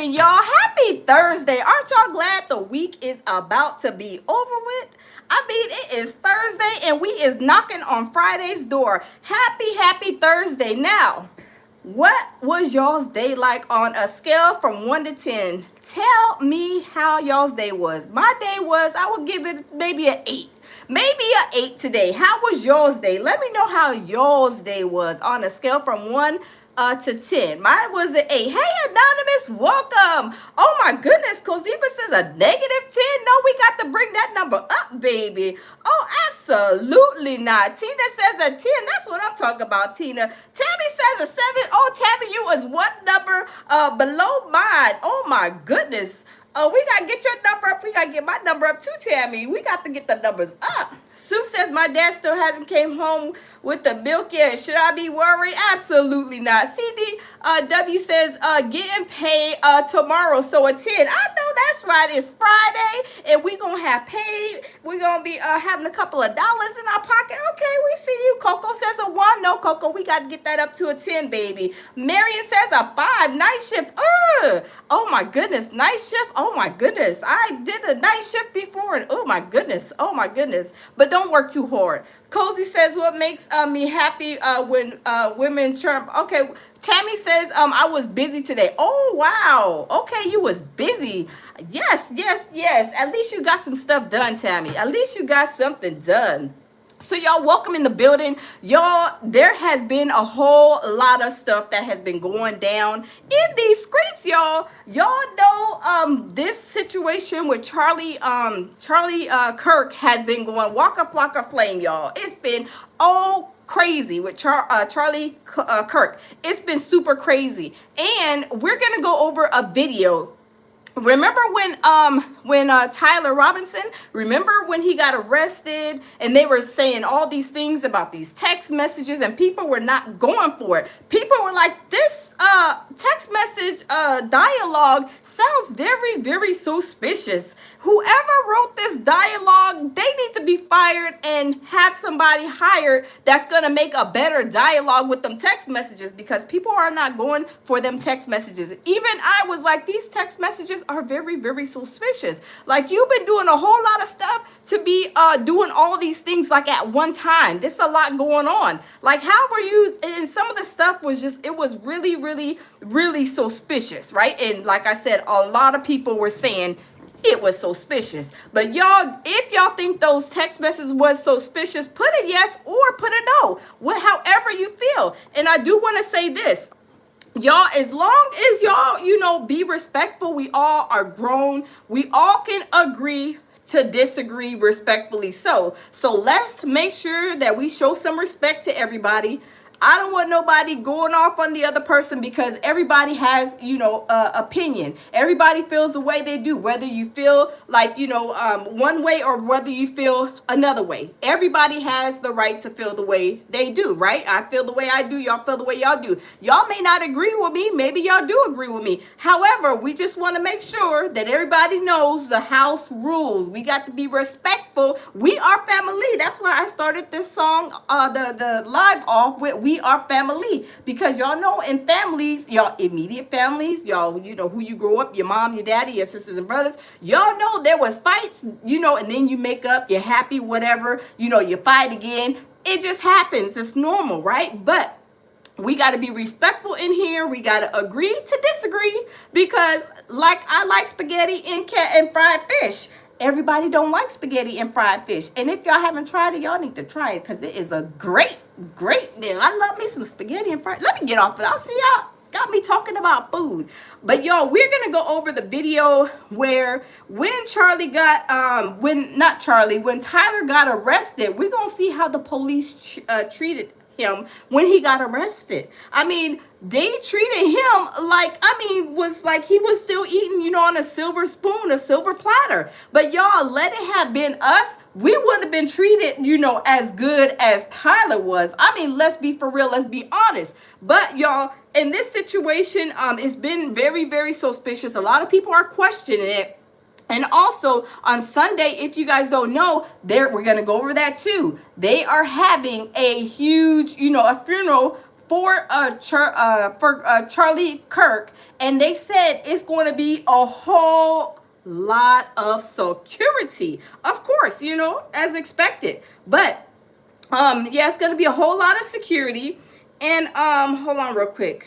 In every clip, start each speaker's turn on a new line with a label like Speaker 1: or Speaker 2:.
Speaker 1: morning, y'all. Happy Thursday. Aren't y'all glad the week is about to be over with? I mean, it is Thursday and we is knocking on Friday's door. Happy Thursday. Now, what was y'all's day like on a scale from 1 to 10? Tell me how y'all's day was. My day was, I would give it maybe an 8. Maybe an 8 today. How was y'all's day? Let me know how y'all's day was on a scale from 1 to 10. Mine was an 8. Hey, Anonymous, welcome. Oh my goodness, Koziba says a -10. No, we got to bring that number up, baby. Oh, absolutely not. Tina says a 10. That's what I'm talking about, Tina. Tammy says a 7. Oh, Tammy, you was one number below mine. Oh my goodness. Oh, we got to get your number up. We got to get my number up too, Tammy. We got to get the numbers up. Sue says my dad still hasn't came home with the milk yet. Should I be worried? Absolutely not. CDW says getting paid tomorrow, so a 10. I know that's right. It's Friday, and we're going to have paid. We're going to be having a couple of dollars in our pocket. Okay, we see you. Coco says a 1. No, Coco, we got to get that up to a 10, baby. Marion says a 5. Night shift. Oh, my goodness. Night shift. Oh, my goodness. I did a night shift before, and oh, my goodness. Oh, my goodness. But don't work too hard. Cozy says what makes me happy when women chirp. Okay, Tammy says I was busy today. Oh wow. Okay, you was busy. Yes. At least you got some stuff done, Tammy. At least you got something done. So y'all, welcome in the building. Y'all, there has been a whole lot of stuff that has been going down in these streets, y'all. Y'all know this situation with Charlie Kirk has been going Waka Flocka Flame, y'all. It's been crazy with Charlie Kirk. It's been super crazy. And we're going to go over a video. Remember when Tyler Robinson, remember when he got arrested and they were saying all these things about these text messages and people were not going for it. People were like, this text message dialogue sounds very, very suspicious. Whoever wrote this dialogue, they need to be fired and have somebody hired that's going to make a better dialogue with them text messages, because people are not going for them text messages. Even I was like, these text messages are very, very suspicious. Like, you've been doing a whole lot of stuff to be doing all these things like at one time. There's a lot going on. Like, how were you? And some of the stuff was just, it was really, really, really suspicious, right? And like I said, a lot of people were saying it was suspicious. But y'all, if y'all think those text messages was suspicious, put a yes or put a no. However you feel. And I do want to say this. Y'all, as long as y'all, be respectful, we all are grown. We all can agree to disagree respectfully. So let's make sure that we show some respect to everybody. I don't want nobody going off on the other person, because everybody has, opinion. Everybody feels the way they do, whether you feel like, one way or whether you feel another way. Everybody has the right to feel the way they do, right? I feel the way I do. Y'all feel the way y'all do. Y'all may not agree with me. Maybe y'all do agree with me. However, we just want to make sure that everybody knows the house rules. We got to be respectful. We are family. That's why I started this song, the live off with we are family, because y'all know in families, y'all immediate families, y'all, who you grow up, your mom, your daddy, your sisters and brothers, y'all know there was fights, and then you make up, you're happy, whatever, you fight again. It just happens. It's normal, right? But we got to be respectful in here. We got to agree to disagree, because like I like spaghetti and fried fish. Everybody don't like spaghetti and fried fish. And if y'all haven't tried it, y'all need to try it, because it is a great deal. I love me some spaghetti and fried. Let me get off of that. I'll see y'all. Got me talking about food. But y'all, we're going to go over the video where when Tyler got arrested, we're going to see how the police treated him when he got arrested. I mean, they treated him was like he was still eating, on a silver spoon, a silver platter. But y'all, let it have been us, we wouldn't have been treated, as good as Tyler was. I mean, let's be for real. Let's be honest. But y'all, in this situation, it's been very, very suspicious. A lot of people are questioning it. And also on Sunday, if you guys don't know, we're going to go over that too. They are having a huge, a funeral for Charlie Kirk, and they said it's going to be a whole lot of security. Of course, you know, as expected. But yeah, it's going to be a whole lot of security. And hold on real quick.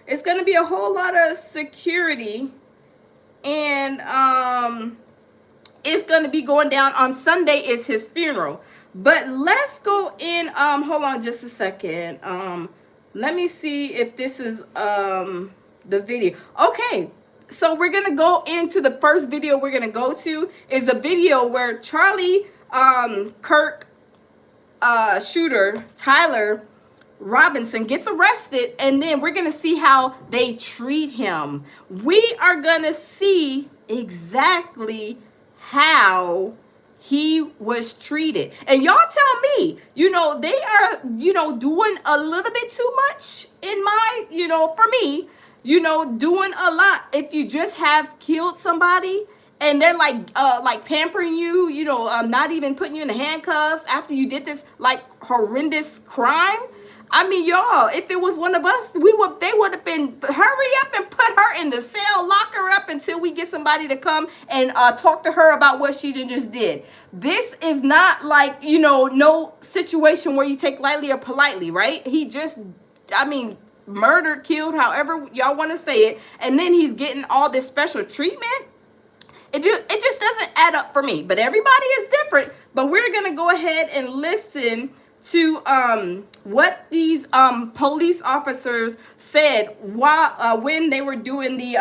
Speaker 1: It's going to be a whole lot of security, and it's going to be going down on Sunday is his funeral. But let's go in, hold on just a second. Let me see if this is the video. Okay, so we're going to go into the first video we're going to go to is a video where Charlie Kirk shooter Tyler Robinson gets arrested, and then we're going to see how they treat him. We are going to see exactly how he was treated. And y'all tell me, you know, they are, you know, doing a little bit too much in my, you know, for me, you know, doing a lot. If you just have killed somebody and then like pampering you, you know, not even putting you in the handcuffs after you did this like horrendous crime. I mean, y'all, if it was one of us, they would have been, hurry up and put her in the cell, lock her up until we get somebody to come and talk to her about what she just did. This is not like, you know, no situation where you take lightly or politely, right? He just, I mean, murdered, killed, however y'all want to say it. And then he's getting all this special treatment. It just doesn't add up for me. But everybody is different. But we're going to go ahead and listen to what these police officers said while when they were doing the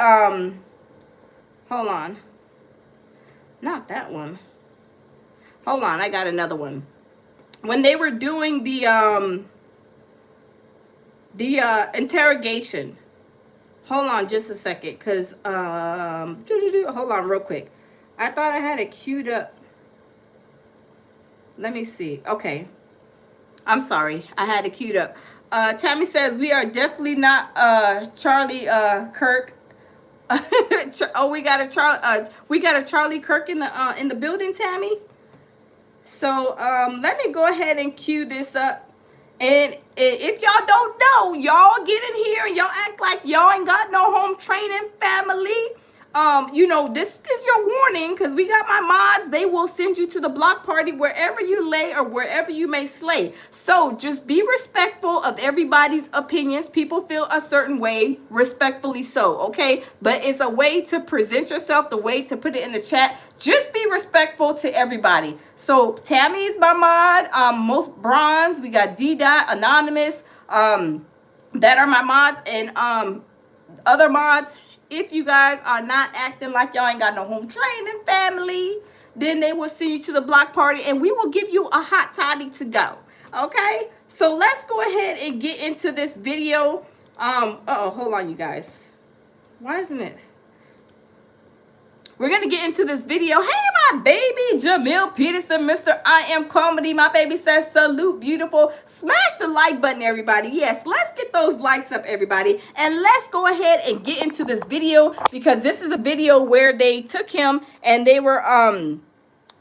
Speaker 1: hold on, not that one, hold on, I got another one. When they were doing the interrogation. Hold on just a second, because hold on real quick. I thought I had it queued up. Let me see. Okay, I'm sorry, I had it queued up. Tammy says we are definitely not Charlie Kirk. Oh, we got a Charlie Kirk in the building, Tammy. So let me go ahead and cue this up. And if y'all don't know, y'all get in here and y'all act like y'all ain't got no home training, family. You know, this is your warning, because we got my mods. They will send you to the block party wherever you lay or wherever you may slay. So just be respectful of everybody's opinions. People feel a certain way, respectfully so, okay? But it's a way to present yourself, the way to put it in the chat. Just be respectful to everybody. So Tammy's my mod, most bronze. We got D. Anonymous, that are my mods, and other mods. If you guys are not acting like y'all ain't got no home training, family, then they will send you to the block party and we will give you a hot toddy to go. Okay, so let's go ahead and get into this video. Hold on, you guys. Why isn't it? We're going to get into this video. Hey, my baby, Jamil Peterson, Mr. I Am Comedy. My baby says, salute, beautiful. Smash the like button, everybody. Yes, let's get those likes up, everybody. And let's go ahead and get into this video, because this is a video where they took him and they were,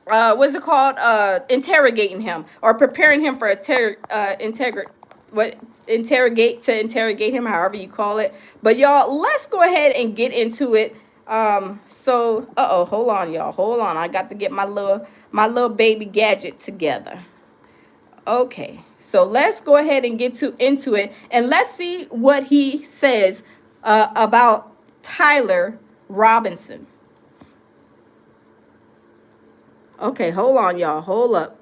Speaker 1: what's it called? Interrogating him, or preparing him for interrogate him, however you call it. But y'all, let's go ahead and get into it. Hold on, y'all. Hold on. I got to get my little baby gadget together. Okay. So let's go ahead and get into it, and let's see what he says about Tyler Robinson. Okay, hold on, y'all. Hold up.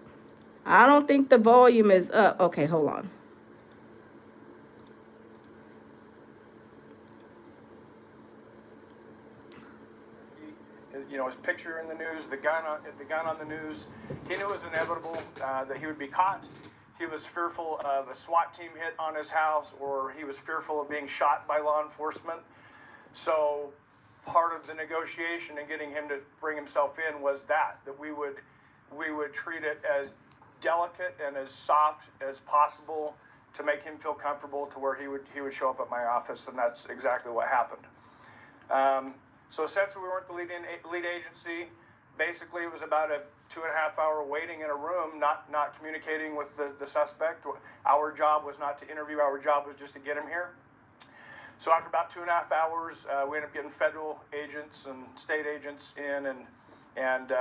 Speaker 1: I don't think the volume is up. Okay, hold on.
Speaker 2: You know, his picture in the news, the gun on the news. He knew it was inevitable that he would be caught. He was fearful of a SWAT team hit on his house, or he was fearful of being shot by law enforcement. So part of the negotiation and getting him to bring himself in was that we would treat it as delicate and as soft as possible to make him feel comfortable, to where he would show up at my office, and that's exactly what happened. So since we weren't the lead agency, basically, it was about a 2.5 hour waiting in a room, not communicating with the suspect. Our job was not to interview. Our job was just to get him here. So after about 2.5 hours, we ended up getting federal agents and state agents in, and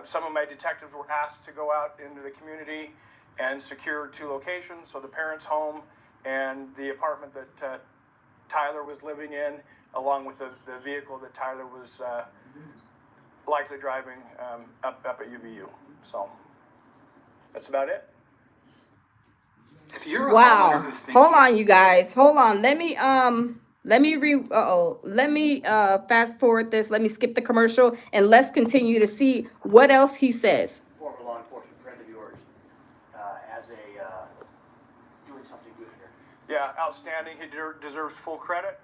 Speaker 2: some of my detectives were asked to go out into the community and secure 2 locations. So the parents' home and the apartment that Tyler was living in, along with the vehicle that Tyler was likely driving up at UVU. So that's about it.
Speaker 3: If you're a
Speaker 1: Wow.
Speaker 3: homeowner who's thinking,
Speaker 1: Hold on, you guys. Hold on. Let me fast forward this. Let me skip the commercial and let's continue to see what else he says.
Speaker 4: Former law enforcement friend of yours, as a doing something good here.
Speaker 2: Yeah, outstanding. He deserves full credit.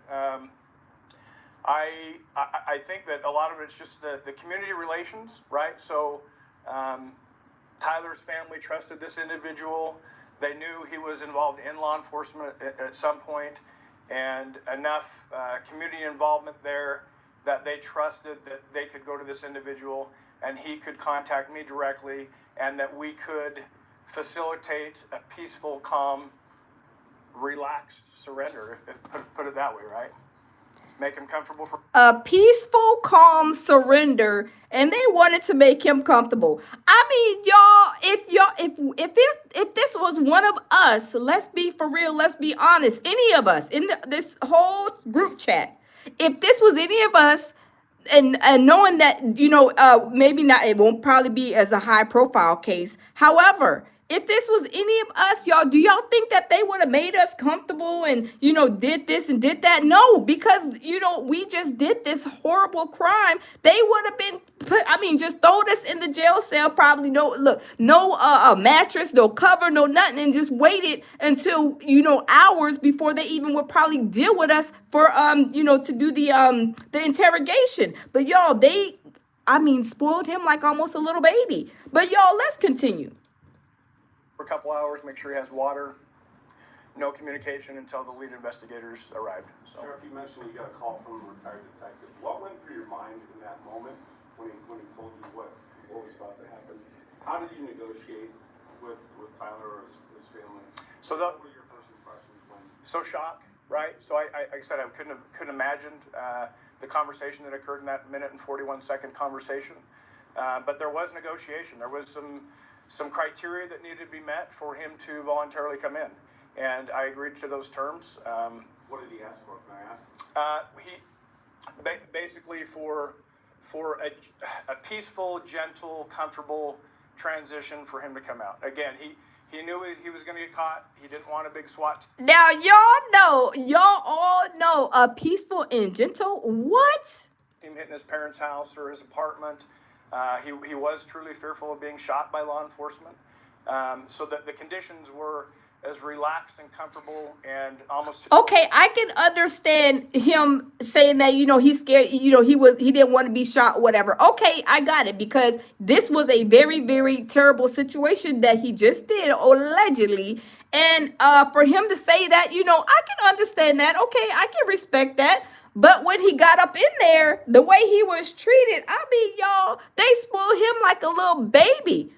Speaker 2: I think that a lot of it's just the community relations, right? So Tyler's family trusted this individual. They knew he was involved in law enforcement at some point, and enough community involvement there that they trusted that they could go to this individual and he could contact me directly, and that we could facilitate a peaceful, calm, relaxed surrender, put it that way, right? Make him comfortable for
Speaker 1: A peaceful, calm surrender, and they wanted to make him comfortable. I mean, if this was one of us, let's be for real, let's be honest, any of us in this whole group chat, if this was any of us, and knowing that, maybe not, it won't probably be as a high profile case. However, if this was any of us, y'all, do y'all think that they would have made us comfortable and, did this and did that? No, because, we just did this horrible crime. They would have been just throw us in the jail cell, probably no a mattress, no cover, no nothing, and just waited until, hours before they even would probably deal with us for, to do the interrogation. But y'all, they, spoiled him like almost a little baby. But y'all, let's continue.
Speaker 2: a couple hours, make sure he has water. No communication until the lead investigators arrived. So.
Speaker 5: Sheriff, you mentioned you got a call from a retired detective. What went through your mind in that moment when he told you what was about to happen? How did you negotiate with Tyler or his family?
Speaker 2: So
Speaker 5: what were your first impressions when?
Speaker 2: So shock, right? So I like I said, I couldn't imagine the conversation that occurred in that 1:41 conversation. But there was negotiation. There was some criteria that needed to be met for him to voluntarily come in. And I agreed to those terms.
Speaker 5: What did he ask for? Can I ask?
Speaker 2: He basically for a peaceful, gentle, comfortable transition for him to come out. Again, he knew he was going to get caught. He didn't want a big SWAT.
Speaker 1: Now y'all all know a peaceful and gentle what?
Speaker 2: Him hitting his parents' house or his apartment. He was truly fearful of being shot by law enforcement. So that the conditions were as relaxed and comfortable and almost.
Speaker 1: Okay, I can understand him saying that, he's scared, he didn't want to be shot, whatever. Okay, I got it, because this was a very, very terrible situation that he just did, allegedly. And for him to say that, I can understand that. Okay, I can respect that. But when he got up in there, the way he was treated, y'all, they spoiled him like a little baby.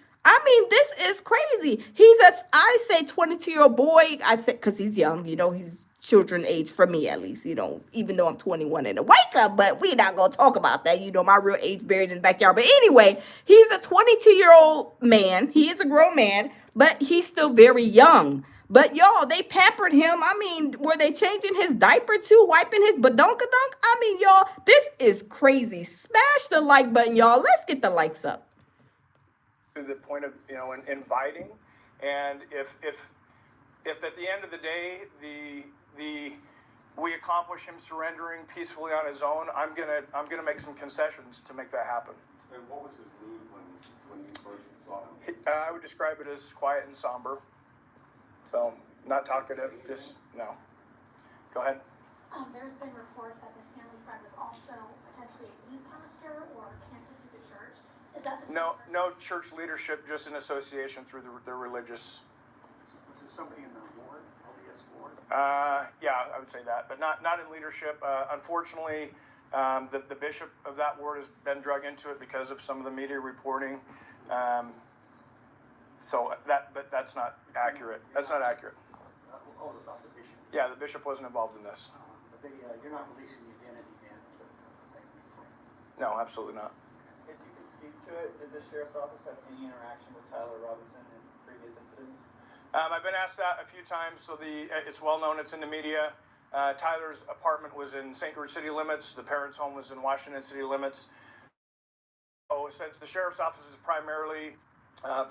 Speaker 1: This is crazy. He's I say 22-year-old boy. I said, because he's young, he's children age for me, at least, even though I'm 21 and a wake up, but we're not going to talk about that. My real age buried in the backyard. But anyway, he's a 22-year-old man. He is a grown man, but he's still very young. But y'all, they pampered him. Were they changing his diaper too? Wiping his badunkadunk? Y'all, this is crazy. Smash the like button, y'all. Let's get the likes up.
Speaker 2: To the point of inviting, and if at the end of the day we accomplish him surrendering peacefully on his own, I'm gonna make some concessions to make that happen.
Speaker 5: And what was his mood when you first saw him?
Speaker 2: I would describe it as quiet and somber. So not talkative, just no. Go ahead.
Speaker 6: There's been reports that this family friend was also potentially a youth pastor or connected to the church. Is that the same person?
Speaker 2: No church leadership, just an association through the religious.
Speaker 4: Was it somebody in the ward, LDS ward?
Speaker 2: Yeah, I would say that, but not in leadership. Unfortunately, The bishop of that ward has been drug into it because of some of the media reporting. But that's not accurate. That's not accurate.
Speaker 4: Oh, about the bishop.
Speaker 2: Yeah, the bishop wasn't involved in this.
Speaker 4: But you're not releasing the identity then of Frunk.
Speaker 2: No, absolutely not.
Speaker 7: If you can speak to it, did the sheriff's office have any interaction with Tyler Robinson in previous incidents?
Speaker 2: I've been asked that a few times, so it's well known, it's in the media. Tyler's apartment was in St. George city limits. The parents' home was in Washington city limits. So since the sheriff's office is primarily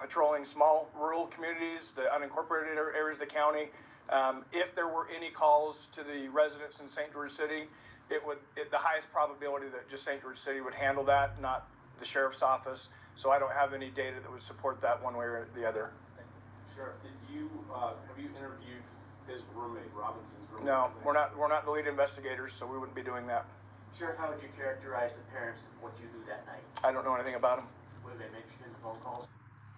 Speaker 2: patrolling small rural communities, the unincorporated areas of the county, if there were any calls to the residents in St. George City, the highest probability that just St. George City would handle that, not the sheriff's office. So I don't have any data that would support that one way or the other.
Speaker 5: Sheriff, have you interviewed his roommate, Robinson's roommate?
Speaker 2: No, we're not the lead investigators, so we wouldn't be doing that.
Speaker 4: Sheriff, how would you characterize the parents of what you knew that night?
Speaker 2: I don't know anything about them.
Speaker 4: Were they mentioned in the phone calls?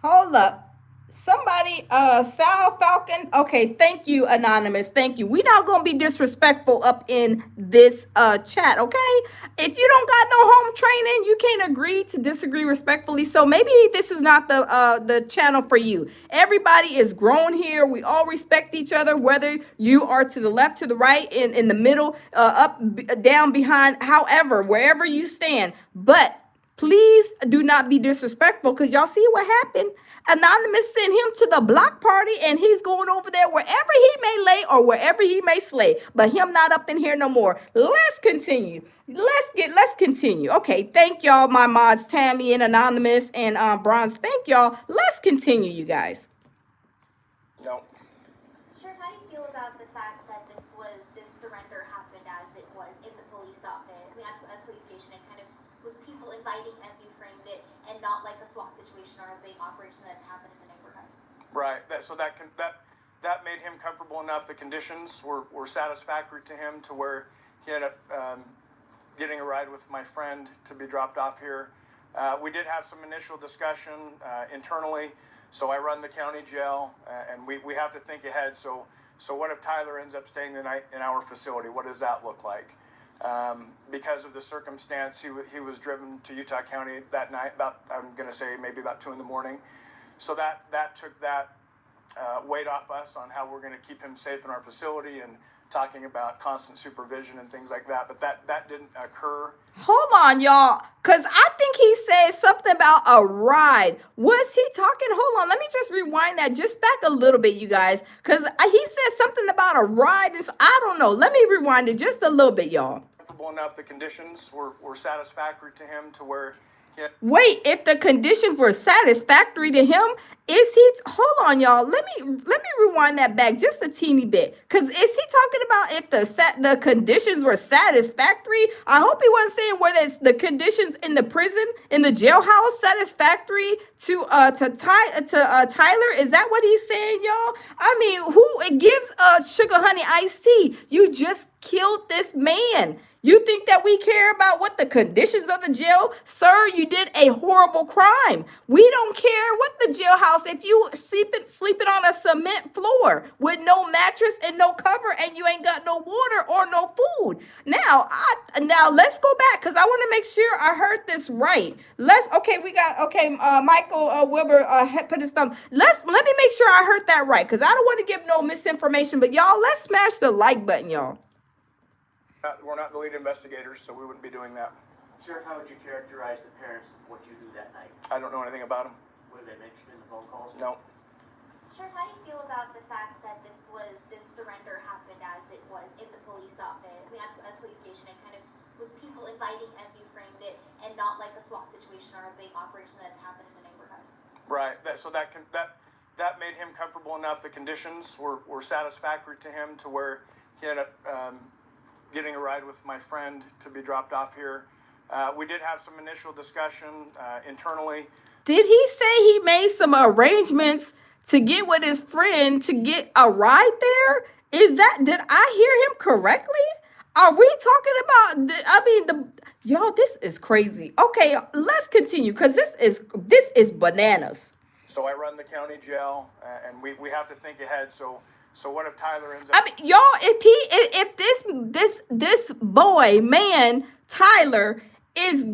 Speaker 1: Hold up. Somebody, Sal Falcon. Okay, thank you, Anonymous. Thank you. We're not gonna be disrespectful up in this chat, okay? If you don't got no home training, you can't agree to disagree respectfully. So maybe this is not the channel for you. Everybody is grown here. We all respect each other, whether you are to the left, to the right, in the middle, up, down, behind, however, wherever you stand. But please do not be disrespectful, because y'all see what happened. Anonymous sent him to the block party, and he's going over there wherever he may lay or wherever he may slay. But him not up in here no more. Let's continue. Let's continue. Okay, thank y'all, my mods, Tammy and Anonymous and Bronze. Thank y'all. Let's continue, you guys.
Speaker 2: No.
Speaker 6: Sure, how do you feel about the fact that this surrender happened as it was in the police office, at a police station, and kind of was peaceful, inviting as you framed it, and not like a SWAT situation or a big operation that happened in the neighborhood?
Speaker 2: Right. That made him comfortable enough. The conditions were satisfactory to him to where he ended up getting a ride with my friend to be dropped off here. We did have some initial discussion internally. So I run the county jail, and we have to think ahead. So what if Tyler ends up staying the night in our facility? What does that look like? Because of the circumstance, he was driven to Utah County that night, I'm going to say maybe about 2 a.m. So that took that weight off us on how we're going to keep him safe in our facility, and talking about constant supervision and things like that. But that didn't occur.
Speaker 1: Hold on, y'all, because I think he said something about a ride. Was he talking? Hold on, let me just rewind that just back a little bit, you guys, because he said something about a ride. I don't know. Let me rewind it just a little bit, y'all.
Speaker 2: Comfortable enough. The conditions were satisfactory to him to where
Speaker 1: Wait, if the conditions were satisfactory to him, hold on, y'all. Let me rewind that back just a teeny bit. Cause is he talking about if the conditions were satisfactory? I hope he wasn't saying whether it's the conditions in the prison, in the jailhouse, satisfactory to Tyler. Is that what he's saying, y'all? I mean, who gives sugar honey iced tea? You just killed this man. You think that we care about what the conditions of the jail? Sir, you did a horrible crime. We don't care what the jailhouse, if you sleeping on a cement floor with no mattress and no cover, and you ain't got no water or no food. Now let's go back, because I want to make sure I heard this right. Michael Wilbur put his thumb. Let me make sure I heard that right, because I don't want to give no misinformation. But y'all, let's smash the like button, y'all.
Speaker 2: We're not the lead investigators, so we wouldn't be doing that.
Speaker 4: Sheriff, how would you characterize the parents of what you knew that night?
Speaker 2: I don't know anything about them.
Speaker 4: Were they mentioned in the phone calls?
Speaker 2: No.
Speaker 6: Sure, how do you feel about the fact that this surrender happened as it was in the police office, at a police station, and kind of was peaceful, inviting as you framed it, and not like a SWAT situation or a big operation that happened in the neighborhood?
Speaker 2: Right. That made him comfortable enough. The conditions were satisfactory to him to where he ended up getting a ride with my friend to be dropped off here. We did have some initial discussion internally.
Speaker 1: Did he say he made some arrangements to get with his friend to get a ride there? Did I hear him correctly? Are we talking about, y'all, this is crazy. Okay, let's continue, because this is bananas.
Speaker 2: So I run the county jail, and we have to think ahead. So So what if Tyler ends up?
Speaker 1: I mean, y'all, if this boy, man, Tyler, is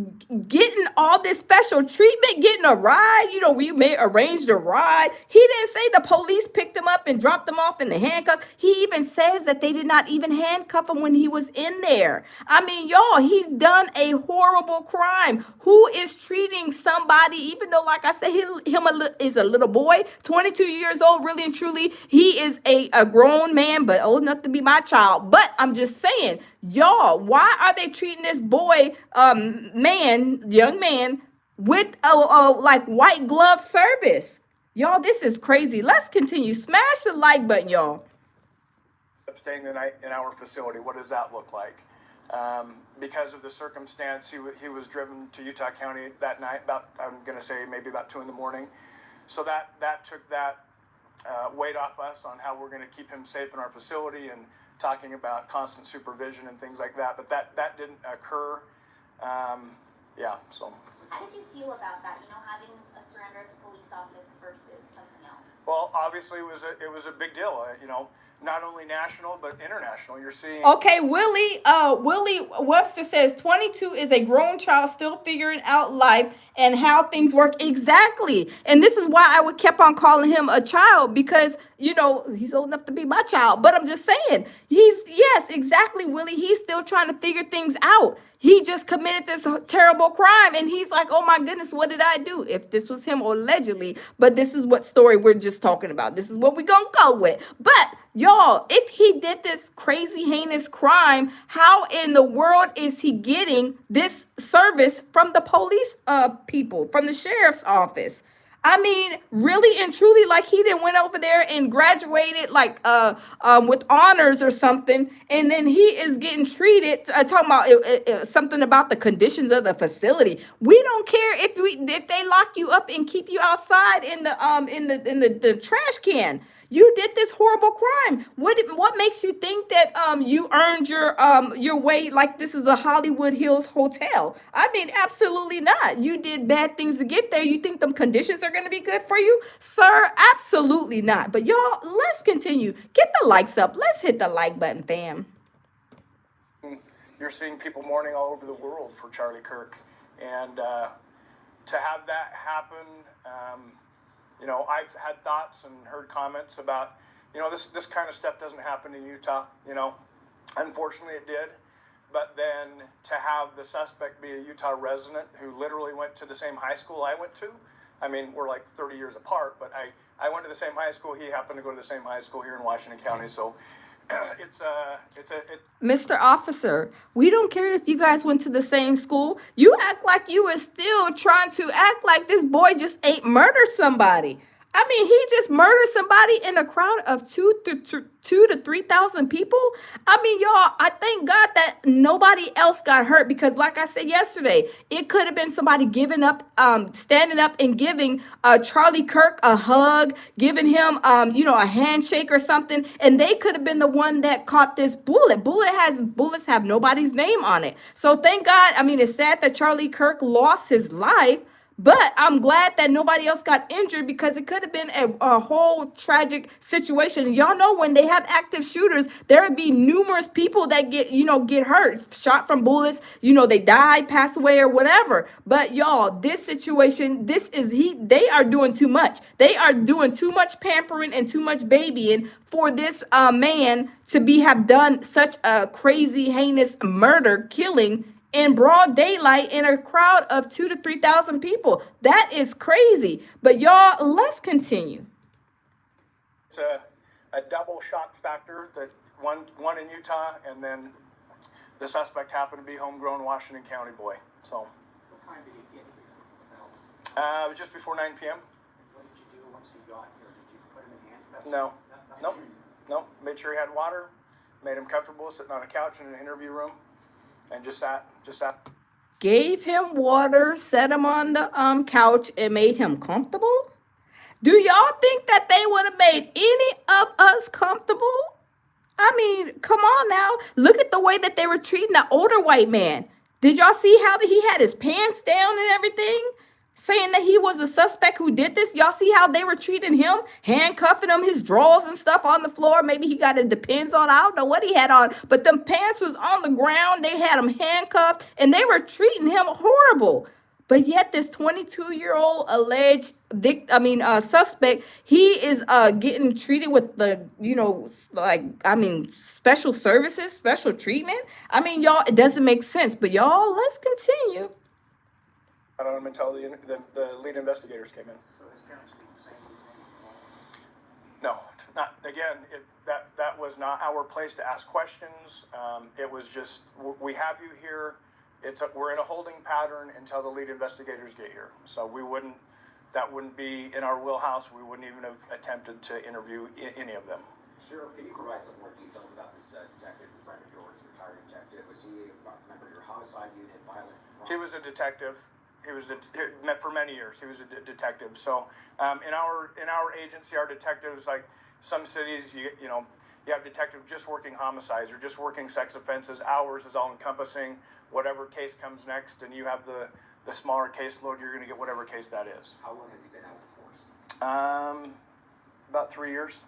Speaker 1: getting all this special treatment, getting a ride, we may arrange the ride. He didn't say the police picked him up and dropped him off in the handcuffs. He even says that they did not even handcuff him when he was in there. I mean, y'all, he's done a horrible crime. Who is treating somebody, even though, like I said, is a little boy, 22 years old, really and truly, he is a grown man, but old enough to be my child. But I'm just saying, y'all, why are they treating this boy, young man, with a like white glove service? Y'all, this is crazy. Let's continue. Smash the like button, y'all.
Speaker 2: Staying the night in our facility, what does that look like? Because of the circumstance, he was driven to Utah County that night, I'm going to say maybe about 2 a.m. So that took that weight off us on how we're going to keep him safe in our facility, and talking about constant supervision and things like that. But that didn't occur. So.
Speaker 6: How did you feel about that? Having a surrender at the police office versus something else?
Speaker 2: Well, obviously it was a big deal. Not only national but international. You're seeing.
Speaker 1: Okay, Willie Webster says 22 is a grown child still figuring out life and how things work. Exactly. And this is why I would kept on calling him a child, because he's old enough to be my child. But I'm just saying, yes, exactly, Willie. He's still trying to figure things out. He just committed this terrible crime, and he's like, oh my goodness, what did I do? If this was him, allegedly, but this is what story we're just talking about. This is what we're going to go with. But y'all, if he did this crazy, heinous crime, how in the world is he getting this service from the police people, from the sheriff's office? I mean, really and truly, like he didn't went over there and graduated with honors or something, and then he is getting treated. Talking about something about the conditions of the facility. We don't care if they lock you up and keep you outside in the trash can. You did this horrible crime. What makes you think that you earned your way like this is a Hollywood Hills hotel? I mean, absolutely not. You did bad things to get there. You think the conditions are going to be good for you? Sir, absolutely not. But y'all, let's continue. Get the likes up. Let's hit the like button, fam.
Speaker 2: You're seeing people mourning all over the world for Charlie Kirk. And to have that happen, I've had thoughts and heard comments about, this kind of stuff doesn't happen in Utah. Unfortunately it did. But then to have the suspect be a Utah resident who literally went to the same high school I went to. I mean, we're like 30 years apart, but I went to the same high school. He happened to go to the same high school here in Washington County. So
Speaker 1: Mr. Officer, we don't care if you guys went to the same school. You act like you were still trying to act like this boy just ain't murdered somebody. I mean, he just murdered somebody in a crowd of 2,000 to 3,000 people. I mean, y'all, I thank God that nobody else got hurt, because like I said yesterday, it could have been somebody standing up and giving Charlie Kirk a hug, giving him, a handshake or something. And they could have been the one that caught this bullet. Bullets have nobody's name on it. So thank God. I mean, it's sad that Charlie Kirk lost his life, but I'm glad that nobody else got injured, because it could have been a whole tragic situation. Y'all know when they have active shooters, there would be numerous people that get hurt, shot from bullets, they die, pass away or whatever. But y'all, this situation, they are doing too much. They are doing too much pampering and too much babying for this man to have done such a crazy, heinous murder, killing in broad daylight in a crowd of 2,000 to 3,000 people. That is crazy. But y'all, let's continue.
Speaker 2: It's a double shock factor, that one in Utah, and then the suspect happened to be homegrown Washington County boy. So.
Speaker 4: What time did he get here?
Speaker 2: It was just before 9 p.m.
Speaker 4: What did you do once he got here? Did you put him in handcuffs?
Speaker 2: No. Made sure he had water, made him comfortable sitting on a couch in an interview room, and just sat.
Speaker 1: Gave him water, set him on the couch, and made him comfortable? Do y'all think that they would have made any of us comfortable? I mean, come on now. Look at the way that they were treating the older white man. Did y'all see how he had his pants down and everything? saying that he was a suspect who did this. Y'all see how they were treating him, handcuffing him, his drawers and stuff on the floor. Maybe he got his Depends on. I don't know what he had on, but them pants was on the ground. They had him handcuffed, and they were treating him horrible. But yet this 22-year-old alleged suspect, he is getting treated with the, special services, special treatment. I mean, y'all, it doesn't make sense. But y'all, let's continue.
Speaker 2: I don't know until the lead investigators came in.
Speaker 4: So his parents did the same thing.
Speaker 2: No, not again. That was not our place to ask questions. It was just, we have you here. We're in a holding pattern until the lead investigators get here. So that wouldn't be in our wheelhouse. We wouldn't even have attempted to interview any of them.
Speaker 8: Sheriff, can you provide some more details about this detective, a friend of yours, a retired detective? Was he a member of your homicide unit, violent crime?
Speaker 2: He was a detective. He was for many years. He was a detective. So in our agency, our detectives, like some cities, you have detectives just working homicides or just working sex offenses. Ours is all encompassing whatever case comes next, and you have the smaller caseload. You're going to get whatever case that is.
Speaker 8: How long has he been out of the force?
Speaker 2: About 3 years.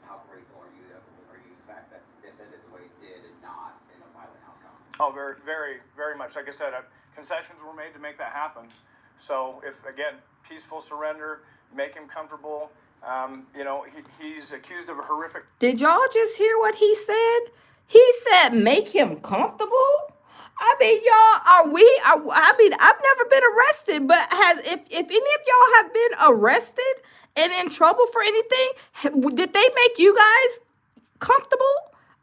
Speaker 8: How grateful are you the fact that this ended the way it did and not in a violent outcome?
Speaker 2: Oh, very, very, very much. Like I said, concessions were made to make that happen. So if, again, peaceful surrender, make him comfortable. He's accused of a horrific.
Speaker 1: Did y'all just hear what he said? He said, make him comfortable. I mean, y'all, I've never been arrested, but if any of y'all have been arrested and in trouble for anything, did they make you guys comfortable?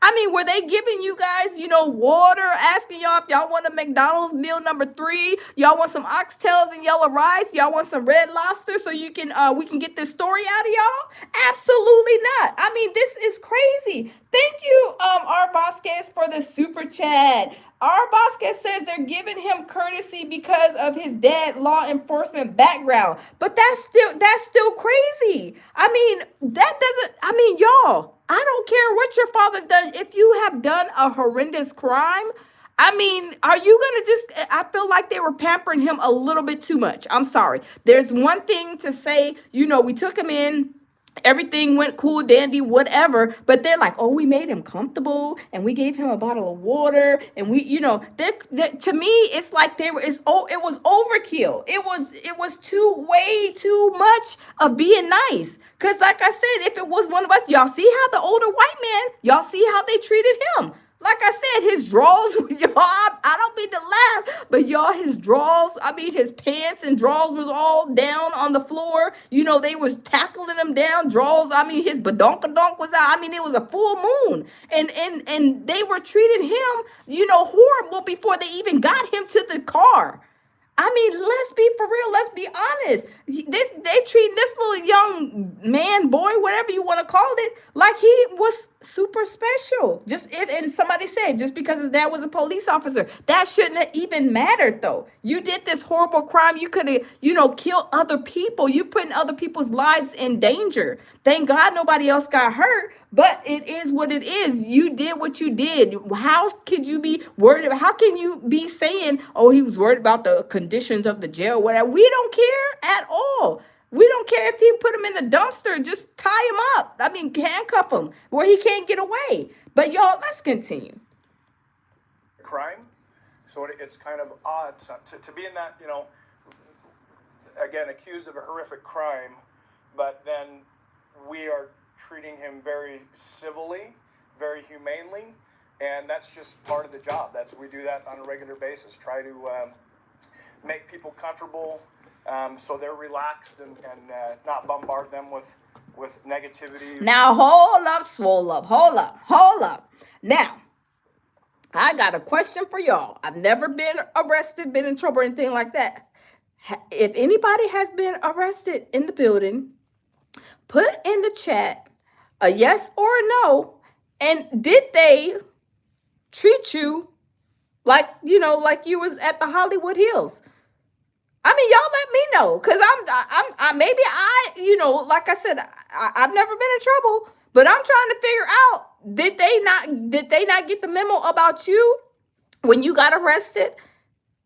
Speaker 1: I mean, were they giving you guys, water, asking y'all if y'all want a McDonald's meal number 3? Y'all want some oxtails and yellow rice? Y'all want some red lobster so we can get this story out of y'all? Absolutely not. I mean, this is crazy. Thank you, R. Vasquez, for the super chat. R. Vasquez says they're giving him courtesy because of his dad law enforcement background. But that's still crazy. Y'all, I don't care what your father done. If you have done a horrendous crime, are you going to I feel like they were pampering him a little bit too much. I'm sorry. There's one thing to say, we took him in. Everything went cool, dandy, whatever. But they're like, oh, we made him comfortable and we gave him a bottle of water. And we, to me, it's like it was overkill. It was way too much of being nice. Because like I said, if it was one of us, y'all see how the older white man, y'all see how they treated him. Like I said, his drawers, y'all, I don't mean to laugh, but y'all, his drawers, his pants and drawers was all down on the floor. They was tackling him down, drawers. His badonkadonk was out. It was a full moon. And they were treating him, horrible before they even got him to the car. Let's be for real. Let's be honest. They treating this little young man, boy, whatever you want to call it, like he was super special. And somebody said just because his dad was a police officer, that shouldn't have even mattered though. You did this horrible crime. You could have, killed other people. You putting other people's lives in danger. Thank God nobody else got hurt. But it is what it is. You did what you did. How could you be worried about? How can you be saying, oh, he was worried about the conditions of the jail, whatever? We don't care at all. We don't care if he put him in the dumpster. Just tie him up. Handcuff him where he can't get away. But y'all, let's continue.
Speaker 2: Crime. So it's kind of odd to be in that, again, accused of a horrific crime, but then we are treating him very civilly, very humanely, and that's just part of the job. We do that on a regular basis. Try to make people comfortable so they're relaxed and not bombard them with negativity.
Speaker 1: Now hold up, swole up, hold up. Now, I got a question for y'all. I've never been arrested, been in trouble or anything like that. If anybody has been arrested in the building, put in the chat a yes or a no, and did they treat you like you was at the Hollywood Hills? Y'all let me know, because like I said, I've never been in trouble, but I'm trying to figure out, did they not get the memo about you when you got arrested?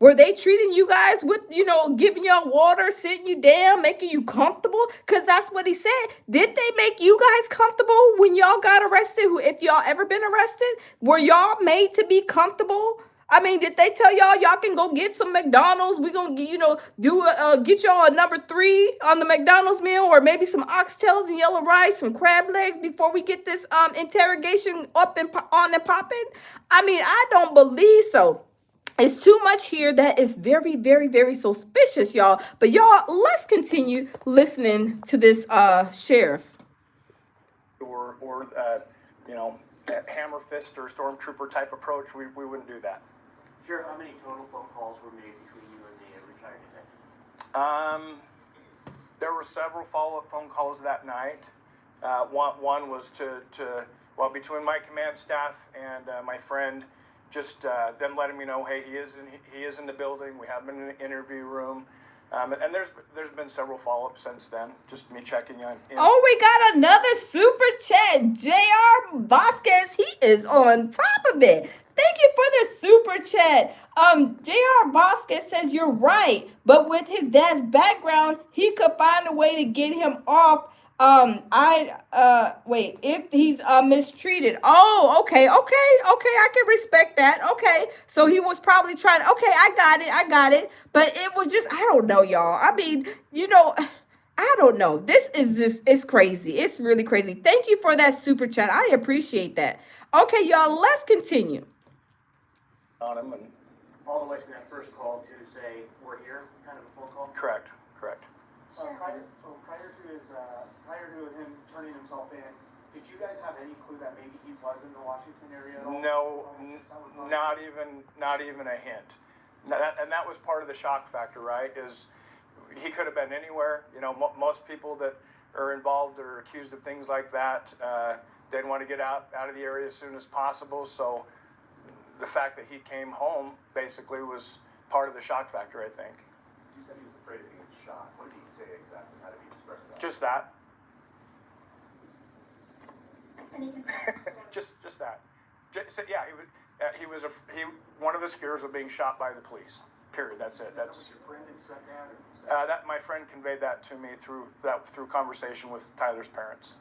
Speaker 1: Were they treating you guys with, giving y'all water, sitting you down, making you comfortable? Because that's what he said. Did they make you guys comfortable when y'all got arrested? If y'all ever been arrested, were y'all made to be comfortable? I mean, did they tell y'all can go get some McDonald's? We gonna, get y'all a number 3 on the McDonald's meal, or maybe some oxtails and yellow rice, some crab legs before we get this interrogation up and on and popping? I mean, I don't believe so. It's too much here that is very, very, very suspicious, y'all. But y'all, let's continue listening to this sheriff.
Speaker 2: Or hammer fist or stormtrooper type approach. We wouldn't do that.
Speaker 4: Sheriff, how many total phone calls were made between you and the retired detective?
Speaker 2: There were several follow-up phone calls that night. One was between my command staff and my friend, just them letting me know, hey, he is in the building. We have him in the interview room. And there's been several follow-ups since then. Just me checking on.
Speaker 1: Oh, we got another super chat. J.R. Vasquez, he is on top of it. Thank you for the super chat. J.R. Vasquez says you're right, but with his dad's background, he could find a way to get him off. If he's mistreated. Oh, okay, I can respect that. Okay, so he was probably trying. Okay, I got it. But it was just, I don't know, y'all. I mean, I don't know. This is just, it's crazy. It's really crazy. Thank you for that super chat. I appreciate that. Okay, y'all, let's continue.
Speaker 2: On him and
Speaker 4: All the way from that first call to say, we're here, kind of a phone call?
Speaker 2: correct.
Speaker 7: Prior to him turning himself in, did you guys have any clue that maybe he was in the Washington area at all?
Speaker 2: No, not even a hint. And that was part of the shock factor, right? Is he could have been anywhere. Most people that are involved or accused of things like that, they'd want to get out of the area as soon as possible. So the fact that he came home basically was part of the shock factor, I think.
Speaker 5: You said he was afraid of being shot. What did he say exactly? How did he express that?
Speaker 2: Just that.
Speaker 6: Any concerns?
Speaker 2: just that. One of his fears of being shot by the police. Period. That's it.
Speaker 5: Was your friend that said that?
Speaker 2: That my friend conveyed that to me through conversation with Tyler's parents.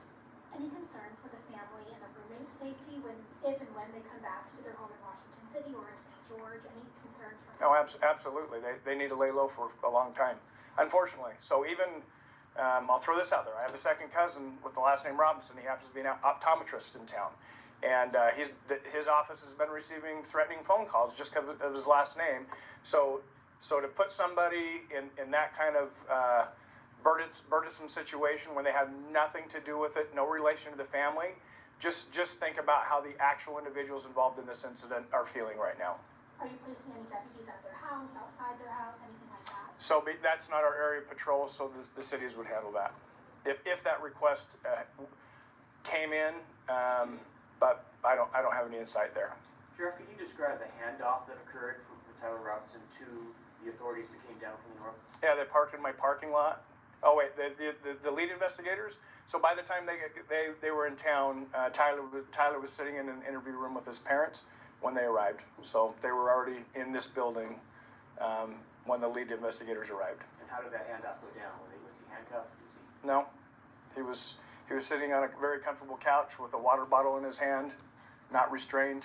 Speaker 6: Any concern for the family and the roommate safety if and when they come back to their home in Washington City or in St. George? Any concerns from
Speaker 2: Oh, absolutely. They need to lay low for a long time, unfortunately. So even, I'll throw this out there. I have a second cousin with the last name Robinson. He happens to be an optometrist in town. And his office has been receiving threatening phone calls just because of his last name. So to put somebody in that kind of burdensome situation when they have nothing to do with it, no relation to the family, just think about how the actual individuals involved in this incident are feeling right now.
Speaker 6: Are you placing any deputies at their house, outside their house, anything like that?
Speaker 2: So that's not our area of patrol, so the cities would handle that. If that request came in, but I don't have any insight there.
Speaker 4: Sheriff, can you describe the handoff that occurred from Tyler Robinson to the authorities that came down from the north?
Speaker 2: Yeah, they parked in my parking lot. Oh wait, the lead investigators. So by the time they were in town, Tyler was sitting in an interview room with his parents when they arrived. So they were already in this building when the lead investigators arrived.
Speaker 4: And how did that handoff go down? Was he handcuffed?
Speaker 2: No, he was sitting on a very comfortable couch with a water bottle in his hand, not restrained.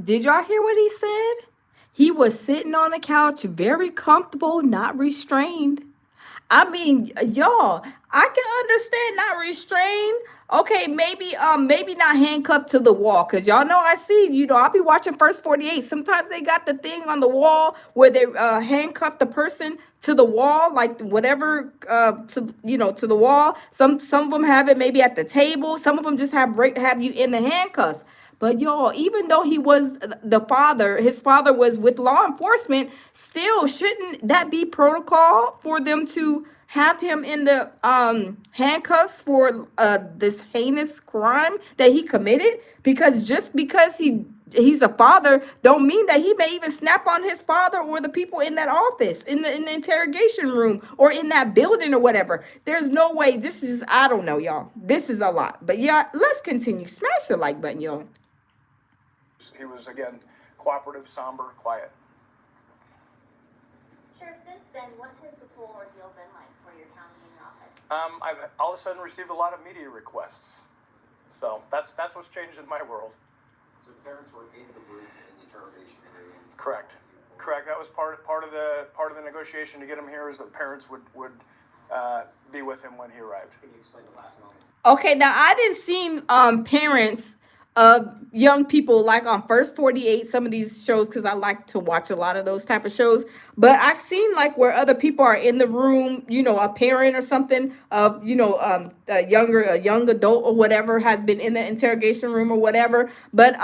Speaker 1: Did y'all hear what he said? He was sitting on the couch, very comfortable, not restrained. I mean, y'all, I can understand not restrained. Okay, maybe not handcuffed to the wall, because y'all know I see, I'll be watching First 48. Sometimes they got the thing on the wall where they handcuff the person to the wall, like whatever, to the wall. Some of them have it maybe at the table. Some of them just have you in the handcuffs. But y'all, even though he was his father was with law enforcement, still shouldn't that be protocol for them to have him in the handcuffs for this heinous crime that he committed? Because just because he's a father don't mean that he may even snap on his father or the people in that office, in the interrogation room or in that building or whatever. There's no way. I don't know, y'all. This is a lot. But yeah, let's continue. Smash the like button, y'all.
Speaker 2: He was, again, cooperative, somber, quiet.
Speaker 6: has this whole ordeal been like for your county and your office?
Speaker 2: I've all of a sudden received a lot of media requests. So that's what's changed in my world.
Speaker 8: So the parents were in the room, in the interrogation room.
Speaker 2: Correct. Correct. That was part of the negotiation to get him here, is that the parents would be with him when he arrived.
Speaker 8: Can you explain the last moments?
Speaker 1: Okay, now I didn't see parents of young people like on First 48, some of these shows, because I like to watch a lot of those type of shows. But I've seen like where other people are in the room, you know, a parent or something of, you know, a young adult or whatever has been in the interrogation room or whatever. But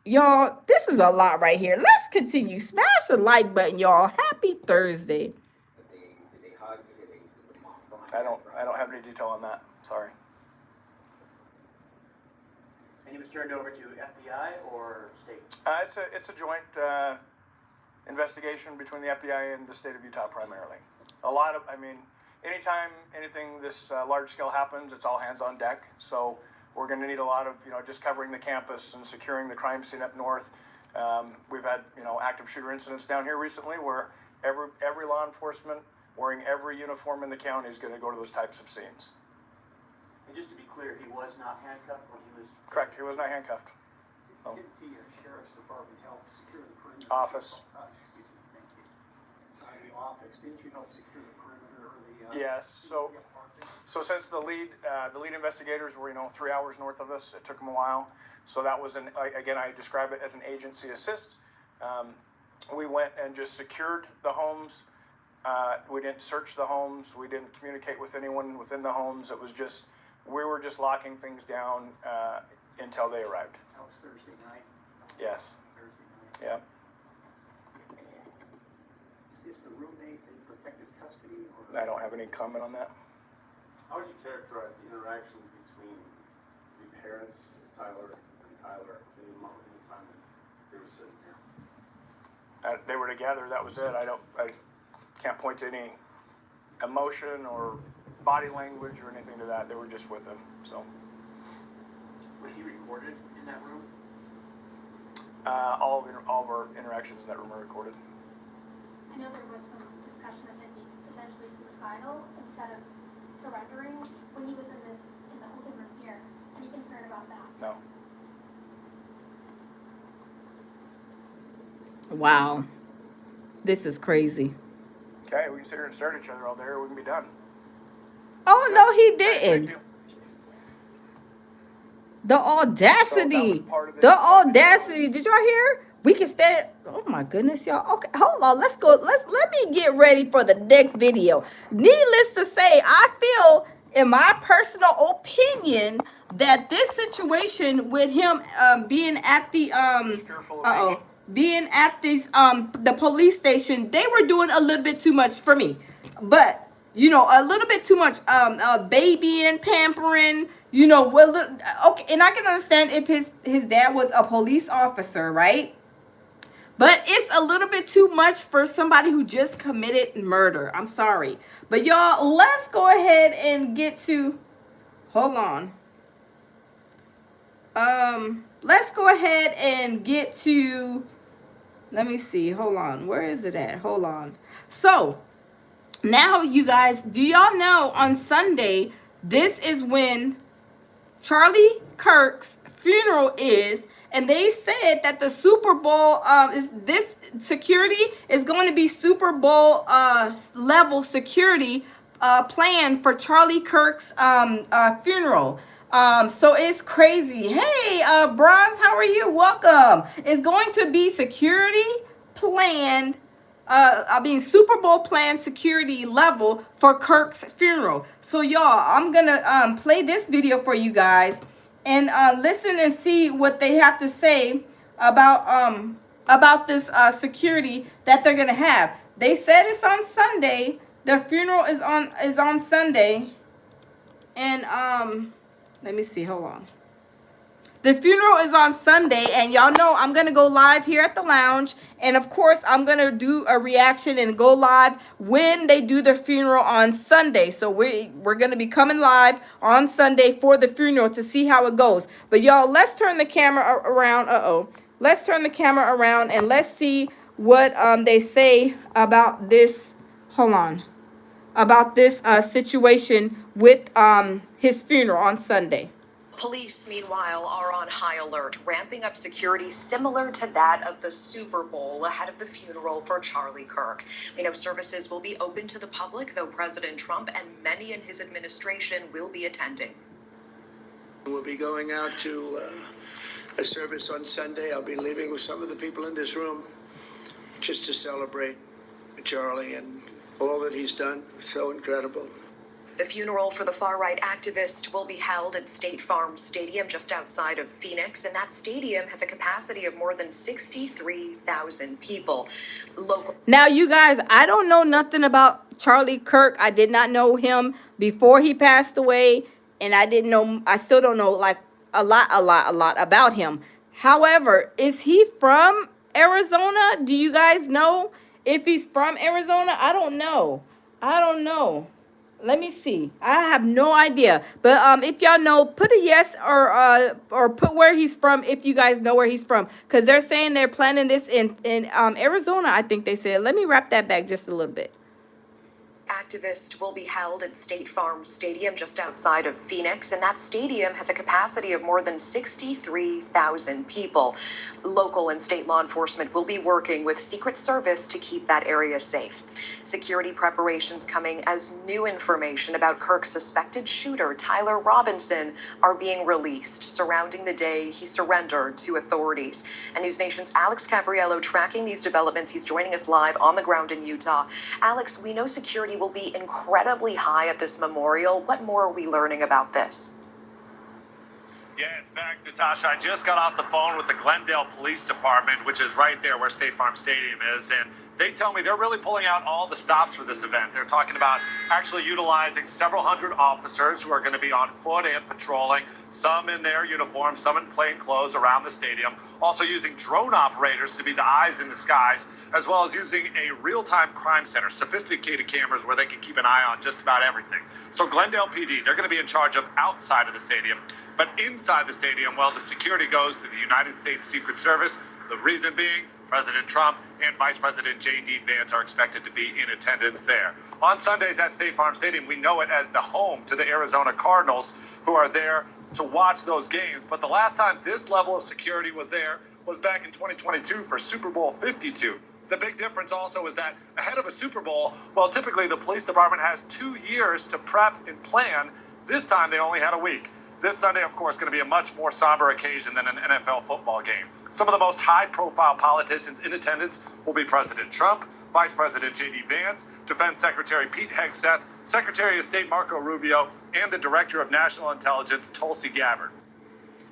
Speaker 1: y'all, this is a lot right here. Let's continue. Smash the like button, y'all. Happy Thursday.
Speaker 8: Did they hug? Did the mom find
Speaker 2: I don't have any detail on that. Sorry.
Speaker 4: And he was turned over to FBI or state?
Speaker 2: It's a joint investigation between the FBI and the state of Utah primarily. Anytime anything this large scale happens, it's all hands on deck. So we're going to need a lot of, just covering the campus and securing the crime scene up north. We've had, active shooter incidents down here recently where every law enforcement wearing every uniform in the county is going to go to those types of scenes.
Speaker 4: And just to be clear, he was not handcuffed when he was...
Speaker 2: Correct. He was not handcuffed.
Speaker 8: Did the sheriff's department help secure the perimeter?
Speaker 2: Office.
Speaker 8: Excuse me, thank you. The office, didn't you help secure the perimeter or the?
Speaker 2: Yes. So since the lead investigators were 3 hours north of us, it took them a while. So that was again, I describe it as an agency assist. We went and just secured the homes. We didn't search the homes. We didn't communicate with anyone within the homes. It was just, we were just locking things down until they arrived.
Speaker 8: That was Thursday night?
Speaker 2: Yes.
Speaker 8: Thursday night.
Speaker 2: Yeah.
Speaker 8: Is the roommate in protective custody or?
Speaker 2: I don't have any comment on that.
Speaker 5: How would you characterize the interactions between the parents, Tyler and Tyler, in the time that they were sitting here?
Speaker 2: They were together. That was it. I can't point to any emotion or body language or anything to that. They were just with him. So
Speaker 4: Was he recorded in that room?
Speaker 2: all of our interactions in that room are recorded.
Speaker 9: I know there was some discussion of him being potentially suicidal instead of surrendering when he was in the holding room here. Any concern about that?
Speaker 2: No.
Speaker 1: Wow. This is crazy.
Speaker 2: Okay, we can sit here and stare at each other all day, or we can be done.
Speaker 1: Oh, no, he
Speaker 2: Thank
Speaker 1: didn't.
Speaker 2: you.
Speaker 1: The audacity.
Speaker 2: So that was part of the-
Speaker 1: The audacity. Did y'all hear? We can stand. Oh my goodness, y'all. Okay, hold on. Let's go. Let me get ready for the next video. Needless to say, I feel, in my personal opinion, that this situation with him being at the being at these the police station, they were doing a little bit too much for me. But a little bit too much babying, pampering, okay, and I can understand if his dad was a police officer, right? But it's a little bit too much for somebody who just committed murder. I'm sorry. But y'all, let's go ahead and get to, hold on. Let's go ahead and get to, let me see, hold on. Where is it at? Hold on. So, now you guys, do y'all know on Sunday, this is when Charlie Kirk's funeral is, and they said that the Super Bowl this security is going to be Super Bowl level security plan for Charlie Kirk's funeral. So it's crazy. Hey, Bronze, how are you? Welcome. It's going to be security planned. Super Bowl plan security level for Kirk's funeral. So y'all, I'm gonna play this video for you guys and listen and see what they have to say about this security that they're gonna have. They said it's on Sunday. The funeral is on Sunday, and let me see. Hold on. The funeral is on Sunday, and y'all know I'm going to go live here at the lounge. And, of course, I'm going to do a reaction and go live when they do the funeral on Sunday. So we're going to be coming live on Sunday for the funeral to see how it goes. But, y'all, let's turn the camera around. Let's turn the camera around, and let's see what they say about this hold on, about this situation with his funeral on Sunday.
Speaker 10: Police, meanwhile, are on high alert, ramping up security similar to that of the Super Bowl ahead of the funeral for Charlie Kirk. We know services will be open to the public, though President Trump and many in his administration will be attending.
Speaker 11: We'll be going out to a service on Sunday. I'll be leaving with some of the people in this room just to celebrate Charlie and all that he's done. So incredible.
Speaker 10: The funeral for the far-right activist will be held at State Farm Stadium just outside of Phoenix, and that stadium has a capacity of more than 63,000 people.
Speaker 1: Now, you guys, I don't know nothing about Charlie Kirk. I did not know him before he passed away, and I still don't know like a lot about him. However, is he from Arizona? Do you guys know if he's from Arizona? I don't know. Let me see. I have no idea. But if y'all know, put a yes or put where he's from if you guys know where he's from. Because they're saying they're planning this in Arizona, I think they said. Let me wrap that back just a little bit.
Speaker 10: Activist will be held at State Farm Stadium just outside of Phoenix, and that stadium has a capacity of more than 63,000 people. Local and state law enforcement will be working with Secret Service to keep that area safe. Security preparations coming as new information about Kirk's suspected shooter, Tyler Robinson, are being released surrounding the day he surrendered to authorities. And News Nation's Alex Cabriello tracking these developments. He's joining us live on the ground in Utah. Alex, we know security will be incredibly high at this memorial. What more are we learning about this?
Speaker 12: Yeah, in fact, Natasha, I just got off the phone with the Glendale Police Department, which is right there where State Farm Stadium is, and they tell me they're really pulling out all the stops for this event. They're talking about actually utilizing several hundred officers who are going to be on foot and patrolling, some in their uniforms, some in plain clothes around the stadium. Also using drone operators to be the eyes in the skies, as well as using a real-time crime center, sophisticated cameras where they can keep an eye on just about everything. So Glendale PD, they're going to be in charge of outside of the stadium, but inside the stadium, well, the security goes to the United States Secret Service. The reason being, President Trump and Vice President J.D. Vance are expected to be in attendance there. On Sundays at State Farm Stadium, we know it as the home to the Arizona Cardinals, who are there to watch those games. But the last time this level of security was there was back in 2022 for Super Bowl 52. The big difference also is that ahead of a Super Bowl, well, typically the police department has 2 years to prep and plan. This time they only had a week. This Sunday, of course, going to be a much more somber occasion than an NFL football game. Some of the most high-profile politicians in attendance will be President Trump, Vice President J.D. Vance, Defense Secretary Pete Hegseth, Secretary of State Marco Rubio, and the Director of National Intelligence, Tulsi Gabbard.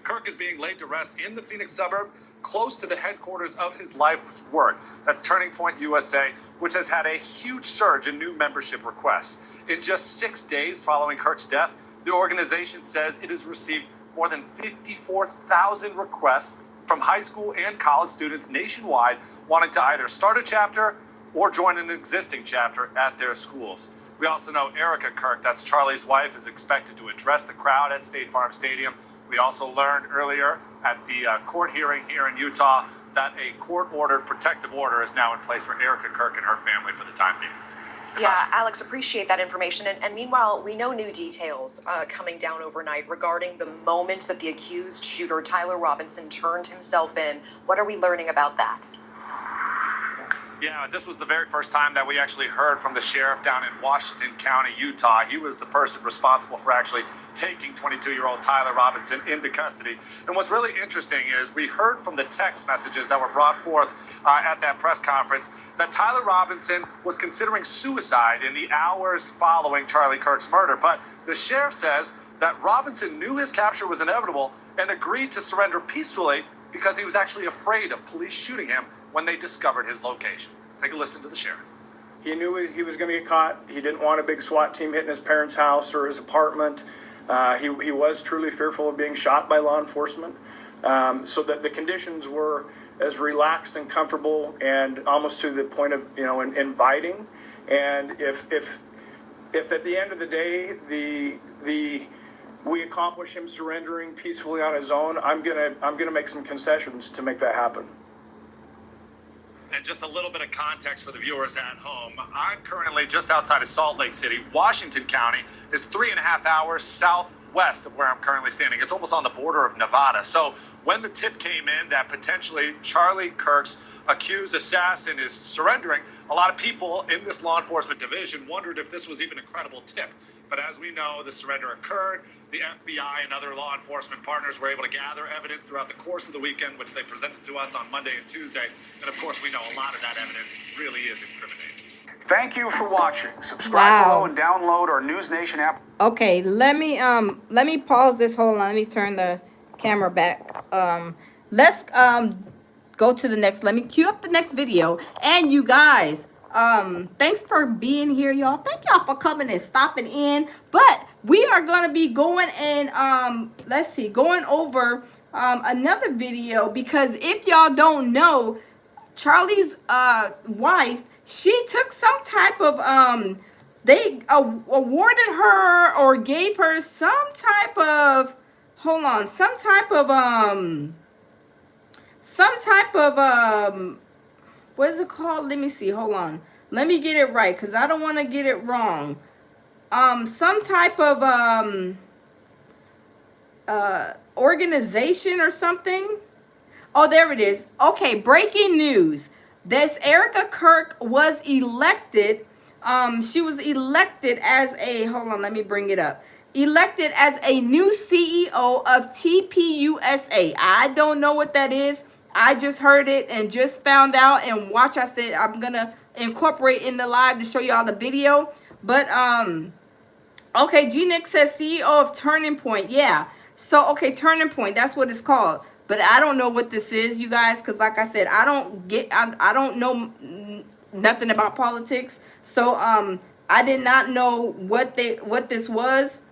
Speaker 12: Kirk is being laid to rest in the Phoenix suburb, close to the headquarters of his life's work. That's Turning Point USA, which has had a huge surge in new membership requests. In just 6 days following Kirk's death, the organization says it has received more than 54,000 requests from high school and college students nationwide wanting to either start a chapter or join an existing chapter at their schools. We also know Erika Kirk, that's Charlie's wife, is expected to address the crowd at State Farm Stadium. We also learned earlier at the court hearing here in Utah that a court-ordered protective order is now in place for Erika Kirk and her family for the time being.
Speaker 10: Yeah, Alex, appreciate that information. And meanwhile, we know new details coming down overnight regarding the moment that the accused shooter, Tyler Robinson, turned himself in. What are we learning about that?
Speaker 12: Yeah, this was the very first time that we actually heard from the sheriff down in Washington County, Utah. He was the person responsible for actually taking 22-year-old Tyler Robinson into custody. And what's really interesting is we heard from the text messages that were brought forth at that press conference that Tyler Robinson was considering suicide in the hours following Charlie Kirk's murder. But the sheriff says that Robinson knew his capture was inevitable and agreed to surrender peacefully because he was actually afraid of police shooting him when they discovered his location. Take a listen to the sheriff.
Speaker 2: He knew he was going to get caught. He didn't want a big SWAT team hitting his parents' house or his apartment. He was truly fearful of being shot by law enforcement. So that the conditions were as relaxed and comfortable and almost to the point of, inviting. And if at the end of the day, we accomplish him surrendering peacefully on his own, I'm gonna make some concessions to make that happen.
Speaker 12: And just a little bit of context for the viewers at home. I'm currently just outside of Salt Lake City. Washington County is 3.5 hours southwest of where I'm currently standing. It's almost on the border of Nevada. So when the tip came in that potentially Charlie Kirk's accused assassin is surrendering, a lot of people in this law enforcement division wondered if this was even a credible tip. But as we know, the surrender occurred. The FBI and other law enforcement partners were able to gather evidence throughout the course of the weekend, which they presented to us on Monday and Tuesday. And of course, we know a lot of that evidence really is incriminating.
Speaker 3: Thank you for watching. Subscribe below and download our News Nation app.
Speaker 1: Okay, let me pause this. Hold on, let me turn the camera back. Let's go to the next. Let me cue up the next video. And you guys, thanks for being here, y'all. Thank y'all for coming and stopping in. But we are gonna be going and going over another video, because if y'all don't know, Charlie's wife, she took some type of they awarded her or gave her some type of what is it called? Let me see. Hold on. Let me get it right, because I don't want to get it wrong. Some type of organization or something. Oh, there it is. Okay, breaking news. This Erika Kirk was elected. She was elected as a, hold on, let me bring it up. Elected as a new CEO of TPUSA. I don't know what that is. I just heard it and just found out, and watch, I said I'm gonna incorporate in the live to show you all the video. But okay, G Nick says CEO of Turning Point. Yeah. So okay, Turning Point, that's what it's called. But I don't know what this is, you guys, because like I said, I don't know nothing about politics. So I did not know what this was.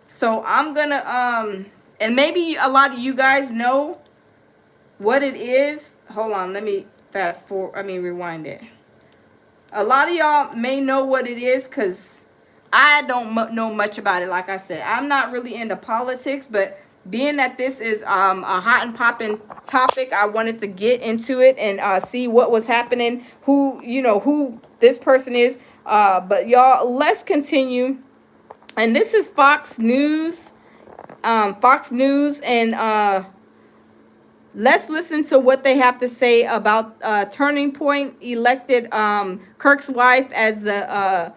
Speaker 1: So I'm gonna and maybe a lot of you guys know what it is. Hold on, let me rewind it. A lot of y'all may know what it is, because I don't know much about it. Like I said, I'm not really into politics, but being that this is a hot and popping topic, I wanted to get into it and see what was happening, who this person is. But y'all, let's continue. And this is Fox News. And let's listen to what they have to say about Turning Point elected Kirk's wife as the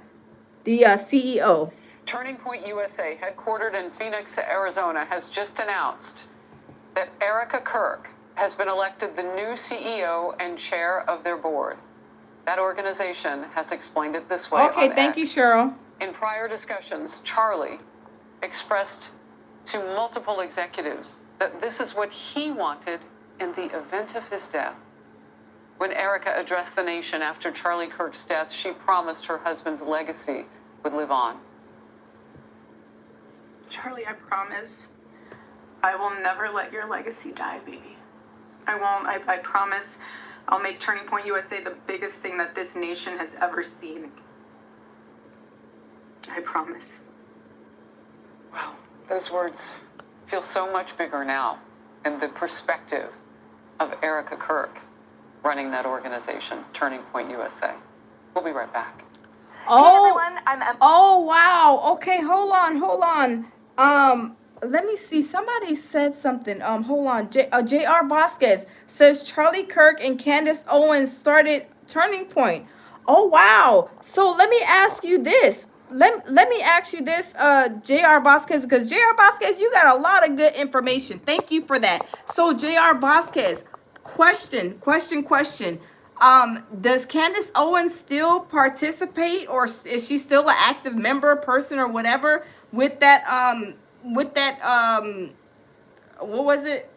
Speaker 1: CEO.
Speaker 13: Turning Point USA, headquartered in Phoenix, Arizona, has just announced that Erika Kirk has been elected the new CEO and chair of their board. That organization has explained it this way.
Speaker 1: Okay, thank you, Cheryl.
Speaker 13: In prior discussions, Charlie expressed to multiple executives that this is what he wanted in the event of his death. When Erika addressed the nation after Charlie Kirk's death, she promised her husband's legacy would live on.
Speaker 14: Charlie, I promise I will never let your legacy die, baby. I won't. I promise I'll make Turning Point USA the biggest thing that this nation has ever seen. I promise.
Speaker 13: Wow, those words feel so much bigger now in the perspective of Erika Kirk running that organization, Turning Point USA. We'll be right back.
Speaker 1: Oh, hey everyone, oh wow. Okay, hold on. Let me see. Somebody said something. Hold on. J.R. Vasquez says Charlie Kirk and Candace Owens started Turning Point. Oh wow. So let me ask you this. Let me ask you this, J.R. Vasquez, because J.R. Vasquez, you got a lot of good information. Thank you for that. So J.R. Vasquez, question. Does Candace Owens still participate, or is she still an active member, person, or whatever with that what was it?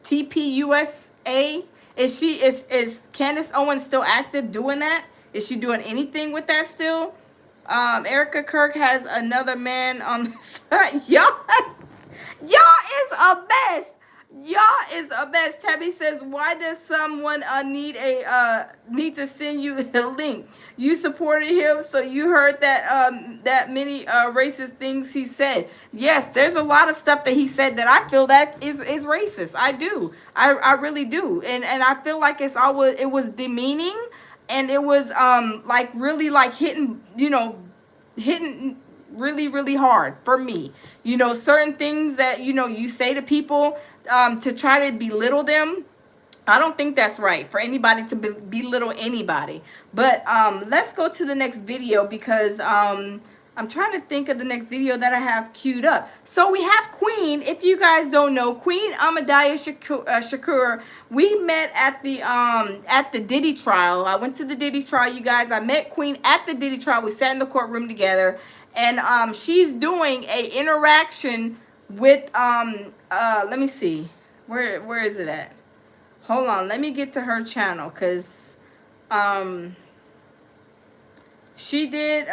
Speaker 1: TPUSA? Is Candace Owens still active doing that? Is she doing anything with that still? Erika Kirk has another man on the side. Y'all is a mess. Y'all is a mess. Tabby says, why does someone need to send you a link? You supported him, so you heard that many racist things he said. Yes, there's a lot of stuff that he said that I feel that is racist. I do. I really do. And I feel like it was demeaning, and it was like really like hitting really, really hard for me. Certain things that, you say to people to try to belittle them. I don't think that's right for anybody to belittle anybody. But let's go to the next video because I'm trying to think of the next video that I have queued up. So we have Queen. If you guys don't know, Queen Ahmadiyya Shakur, we met at the Diddy trial. I went to the Diddy trial, you guys. I met Queen at the Diddy trial. We sat in the courtroom together. And she's doing a interaction with let me see. Where is it at? Hold on, let me get to her channel because she's doing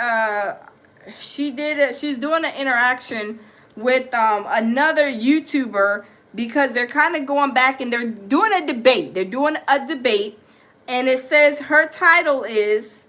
Speaker 1: an interaction with another YouTuber because they're kind of going back and they're doing a debate. And it says her title is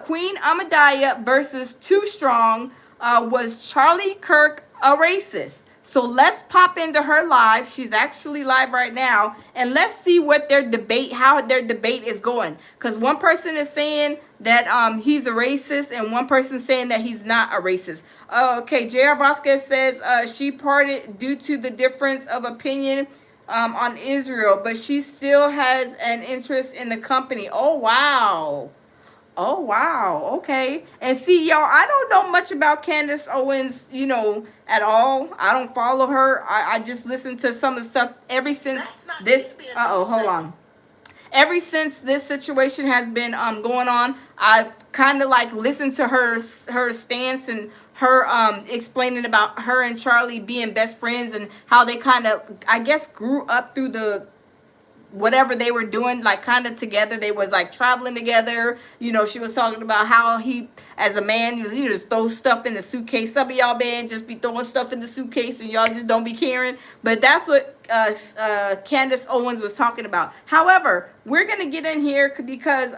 Speaker 1: Queen Ahmadiyya versus Too Strong. Was Charlie Kirk a racist? So let's pop into her live. She's actually live right now. And let's see how their debate is going. Because one person is saying that he's a racist and one person saying that he's not a racist. Okay, J.R. Vasquez says she parted due to the difference of opinion on Israel. But she still has an interest in the company. Oh, wow. Oh, wow. Okay. And see, y'all, I don't know much about Candace Owens, at all. I don't follow her. I just listen to some of the stuff ever since this. Hold on. Ever since this situation has been going on, I've kind of like listened to her stance and her explaining about her and Charlie being best friends and how they kind of, I guess, grew up through the whatever they were doing, like kind of together. They was like traveling together. She was talking about how he, as a man, he just throw stuff in the suitcase. Some of y'all men just be throwing stuff in the suitcase and y'all just don't be caring. But that's what Candace Owens was talking about. However, we're gonna get in here because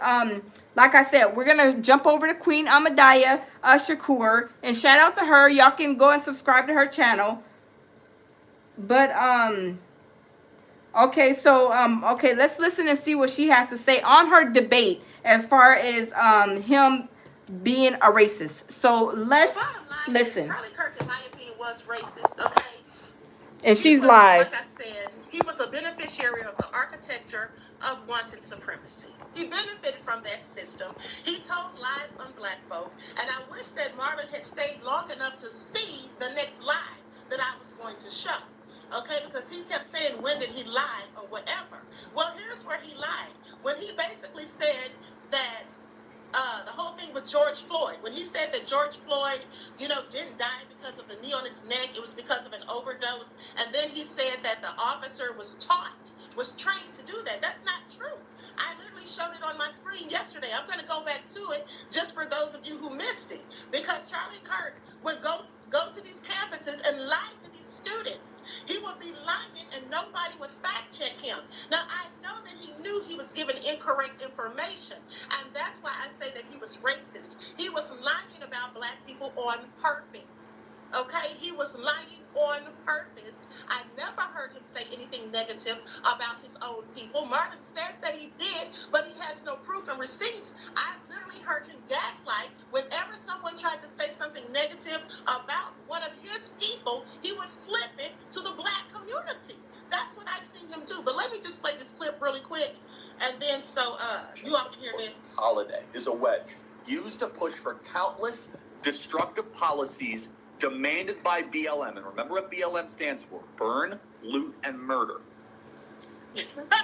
Speaker 1: like I said, we're gonna jump over to Queen Ahmadiyya Shakur, and shout out to her. Y'all can go and subscribe to her channel. But okay, so okay, let's listen and see what she has to say on her debate as far as him being a racist. So let's listen.
Speaker 15: Charlie Kirk, in my opinion, was racist, okay?
Speaker 1: And she's live.
Speaker 15: Like I said, he was a beneficiary of the architecture of wanton supremacy. He benefited from that system. He told lies on black folk, and I wish that Marlon had stayed long enough to see the next lie that I was going to show. Okay, because he kept saying, when did he lie or whatever. Well, here's where he lied. When he basically said that the whole thing with George Floyd, when he said that George Floyd, didn't die because of the knee on his neck, it was because of an overdose. And then he said that the officer was trained to do that. That's not true. I literally showed it on my screen yesterday. I'm going to go back to it just for those of you who missed it. Because Charlie Kirk would go to these campuses and lie to these students. He would be lying and nobody would fact check him. Now, I know that he knew he was given incorrect information, and that's why I say that he was racist. He was lying about black people on purpose. Okay, he was lying on purpose. I never heard him say anything negative about his own people. Martin says that he did, but he has no proof and receipts. I literally heard him gaslight. Whenever someone tried to say something negative about one of his people, he would flip it to the black community. That's what I've seen him do. But let me just play this clip really quick, and then so you all can hear this.
Speaker 16: Holiday is a wedge used to push for countless destructive policies demanded by BLM. And remember what BLM stands for: burn, loot, and murder.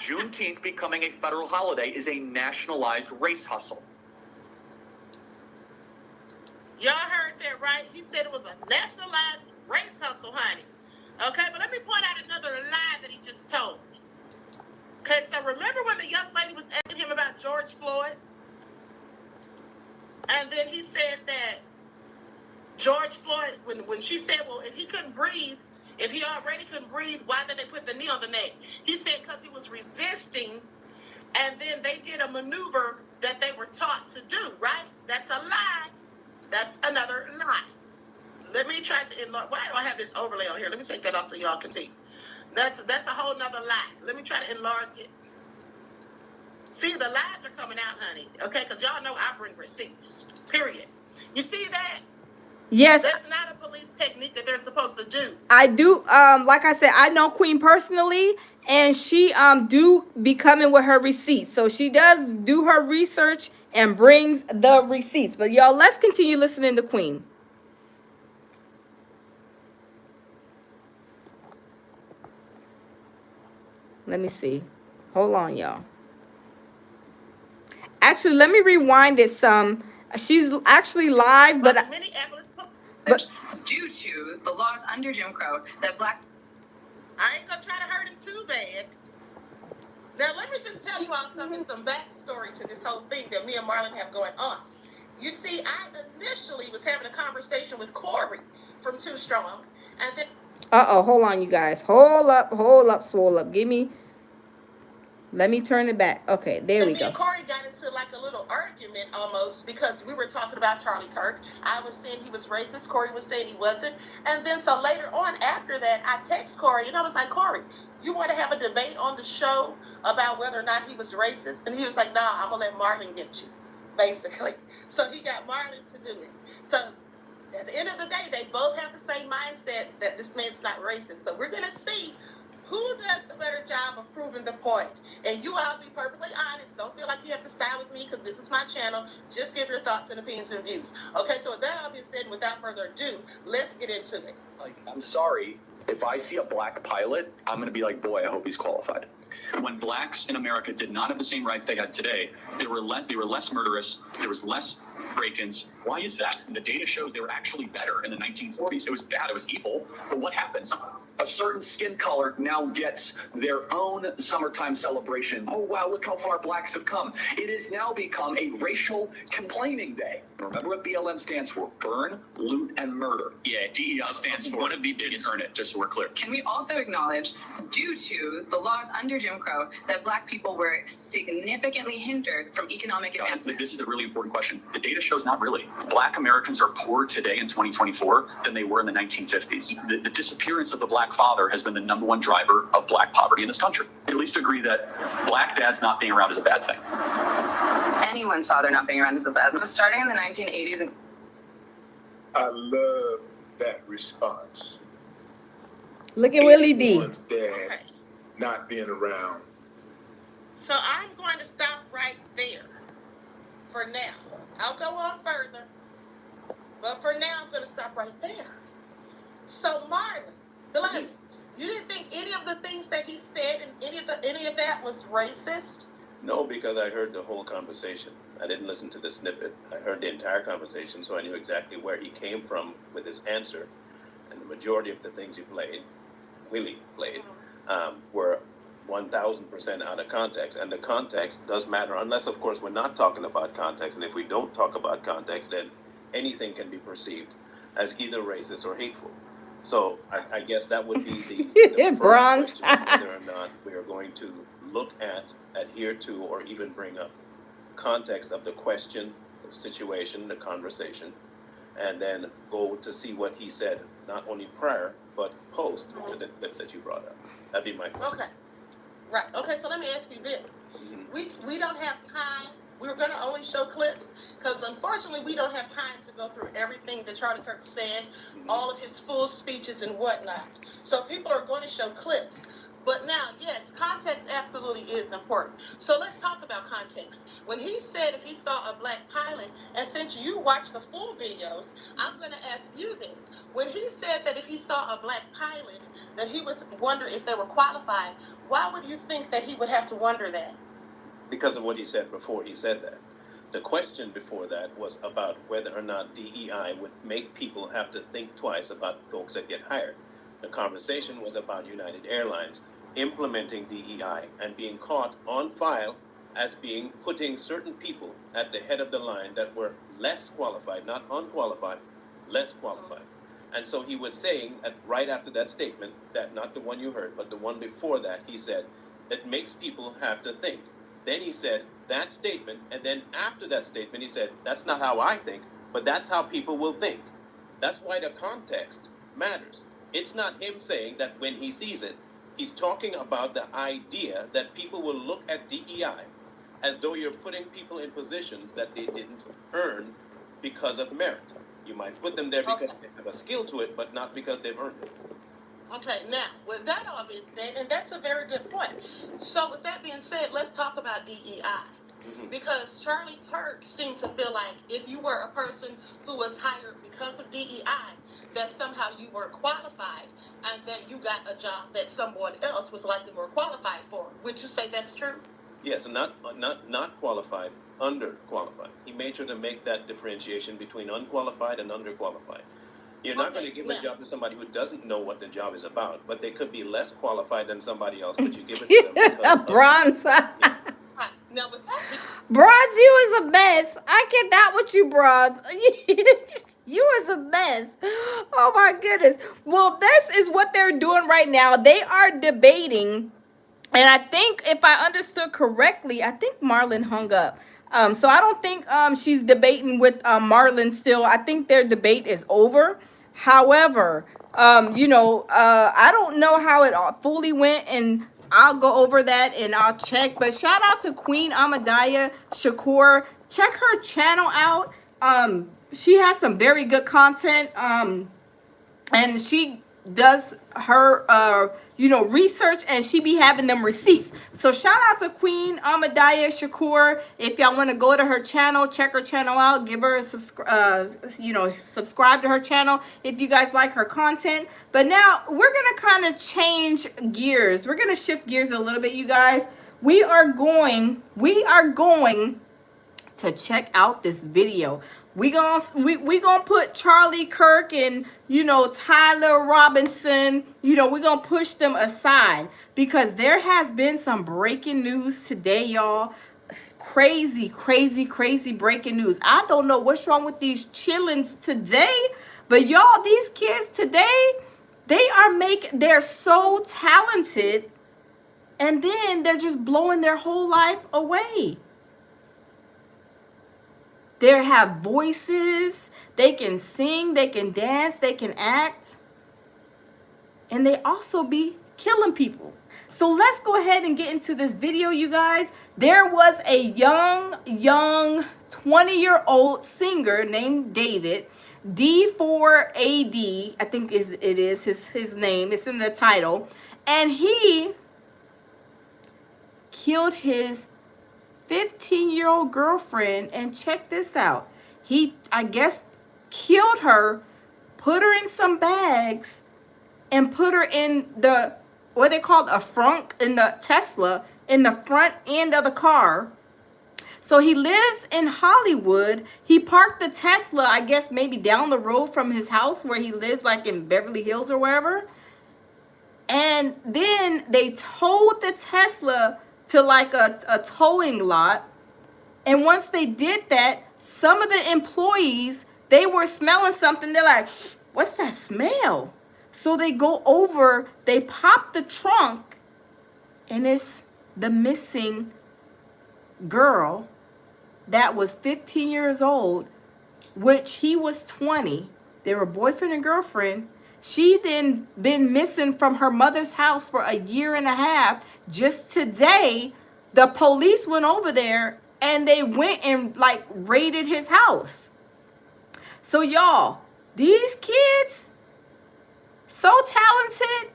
Speaker 16: Juneteenth becoming a federal holiday is a nationalized race hustle.
Speaker 15: Y'all heard that, right? He said it was a nationalized race hustle, honey. Okay, but let me point out another lie that he just told. Okay, so remember when the young lady was asking him about George Floyd? And then he said that George Floyd, when she said, well, if he couldn't breathe, If he already couldn't breathe, why did they put the knee on the neck? He said because he was resisting, and then they did a maneuver that they were taught to do, right? That's a lie. That's another lie. Let me try to enlarge. Why do I have this overlay on here? Let me take that off so y'all can see. That's a whole nother lie. Let me try to enlarge it. See, the lies are coming out, honey. Okay, because y'all know I bring receipts. Period. You see that?
Speaker 1: Yes.
Speaker 15: That's not a police technique that they're supposed to do.
Speaker 1: I do. Like I said, I know Queen personally, and she do be coming with her receipts. So she does do her research and brings the receipts. But y'all, let's continue listening to Queen. Let me see. Hold on, y'all. Actually, let me rewind it some. She's actually live, but
Speaker 17: due to the laws under Jim Crow that black.
Speaker 15: I ain't gonna try to hurt him too bad. Now let me just tell you all something, some backstory to this whole thing that me and Marlon have going on. You see, I initially was having a conversation with Corey from Too Strong, and then
Speaker 1: hold on, you guys. Hold up, swole up. Let me turn it back. Okay, there we go.
Speaker 15: Me and Corey got into like a little argument almost because we were talking about Charlie Kirk. I was saying he was racist. Corey was saying he wasn't. And then so later on after that, I text Corey and I was like, Corey, you want to have a debate on the show about whether or not he was racist? And he was like, nah, I'm going to let Marlon get you, basically. So he got Marlon to do it. So at the end of the day, they both have the same mindset that this man's not racist. So we're going to see who does the better job of proving the point. And you all be perfectly honest. Don't feel like you have to side with me because this is my channel. Just give your thoughts and opinions and views. Okay, so with that all being said, without further ado, let's get into it.
Speaker 16: Like, I'm sorry, if I see a black pilot, I'm going to be like, boy, I hope he's qualified. When blacks in America did not have the same rights they had today, they were less murderous, there was less break-ins. Why is that? And the data shows they were actually better in the 1940s. It was bad, it was evil, but what happens? A certain skin color now gets their own summertime celebration. Oh, wow, look how far blacks have come. It has now become a racial complaining day. Remember what BLM stands for? Burn, loot, and murder. Yeah, DEI stands for one of the biggest. Earn it, just so we're clear.
Speaker 17: Can we also acknowledge, due to the laws under Jim Crow, that black people were significantly hindered from economic advancement?
Speaker 16: This is a really important question. The data shows not really. Black Americans are poorer today in 2024 than they were in the 1950s. The disappearance of the black father has been the #1 driver of black poverty in this country. At least agree that black dads not being around is a bad thing.
Speaker 17: Anyone's father not being around is a bad thing. Starting in the 1980s. And
Speaker 5: I love that response.
Speaker 1: Look at Willie D.
Speaker 5: Anyone's dad not being around.
Speaker 15: So I'm going to stop right there for now. I'll go on further, but for now I'm going to stop right there. So Marlon, beloved, you didn't think any of the things that he said and any of that was racist?
Speaker 18: No, because I heard the whole conversation. I didn't listen to the snippet. I heard the entire conversation, so I knew exactly where he came from with his answer. And the majority of the things Willie played, were 1,000% out of context. And the context does matter, unless, of course, we're not talking about context. And if we don't talk about context, then anything can be perceived as either racist or hateful. So I guess that would be the
Speaker 1: bronze.
Speaker 18: Whether or not we are going to look at, adhere to, or even bring up context of the question, the situation, the conversation, and then go to see what he said, not only prior, but post to the clip that you brought up. That'd be my question.
Speaker 15: Okay. Right. Okay, so let me ask you this. We don't have time. We're going to only show clips because, unfortunately, we don't have time to go through everything that Charlie Kirk said, all of his full speeches and whatnot. So people are going to show clips. But now, yes, context absolutely is important. So let's talk about context. When he said if he saw a black pilot, and since you watch the full videos, I'm going to ask you this. When he said that if he saw a black pilot, that he would wonder if they were qualified, why would you think that he would have to wonder that?
Speaker 18: Because of what he said before he said that. The question before that was about whether or not DEI would make people have to think twice about folks that get hired. The conversation was about United Airlines implementing DEI and being caught on file as putting certain people at the head of the line that were less qualified, not unqualified, less qualified. And so he was saying, right after that statement, that not the one you heard, but the one before that, he said, it makes people have to think. Then he said that statement, and then after that statement, he said, that's not how I think, but that's how people will think. That's why the context matters. It's not him saying that when he sees it, he's talking about the idea that people will look at DEI as though you're putting people in positions that they didn't earn because of merit. You might put them there because they have a skill to it, but not because they've earned it.
Speaker 15: Okay, now, with that all being said, and that's a very good point. So with that being said, let's talk about DEI. Because Charlie Kirk seemed to feel like if you were a person who was hired because of DEI, that somehow you were qualified and that you got a job that someone else was likely more qualified for. Would you say that's true?
Speaker 18: Yes, not qualified, underqualified. He made sure to make that differentiation between unqualified and underqualified. You're not going to give a job to somebody who doesn't know what the job is about, but they could be less qualified than somebody else, but you give it to them.
Speaker 1: Bronze.
Speaker 15: Now, with that,
Speaker 1: Bronze, you is a mess. I cannot with you, Bronze. You is a mess. Oh my goodness. Well, this is what they're doing right now. They are debating, and I think if I understood correctly, I think Marlon hung up. So I don't think she's debating with Marlon still. I think their debate is over. However, I don't know how it all fully went, and I'll go over that and I'll check. But shout out to Queen Ahmadiyya Shakur. Check her channel out. She has some very good content. And she does her research, and she be having them receipts. So shout out to Queen Ahmadiyya Shakur. If y'all want to go to her channel, check her channel out, give her a subscribe to her channel if you guys like her content. But now we're gonna kind of change gears. We're gonna shift gears a little bit, you guys. We are going to check out this video. We gonna put Charlie Kirk and Tyler Robinson, we're gonna push them aside because there has been some breaking news today, y'all. Crazy breaking news. I don't know what's wrong with these chillins today, but y'all, these kids today, they're so talented, and then they're just blowing their whole life away. They have voices, they can sing, they can dance, they can act, and they also be killing people. So let's go ahead and get into this video, you guys. There was a young 20-year-old singer named David, D4AD, I think it is his name, it's in the title, and he killed his 15-year-old girlfriend, and check this out. He, I guess, killed her, put her in some bags, and put her in the, what they call a Frunk, in the Tesla, in the front end of the car. So he lives in Hollywood. He parked the Tesla, I guess, maybe down the road from his house where he lives, like in Beverly Hills or wherever. And then they towed the Tesla to like a towing lot. And once they did that, some of the employees, they were smelling something. They're like, what's that smell? So they go over, they pop the trunk, and it's the missing girl that was 15 years old, which he was 20. They were boyfriend and girlfriend. She then been missing from her mother's house for a year and a half. Just today, the police went over there and they went and like raided his house. So y'all, these kids, so talented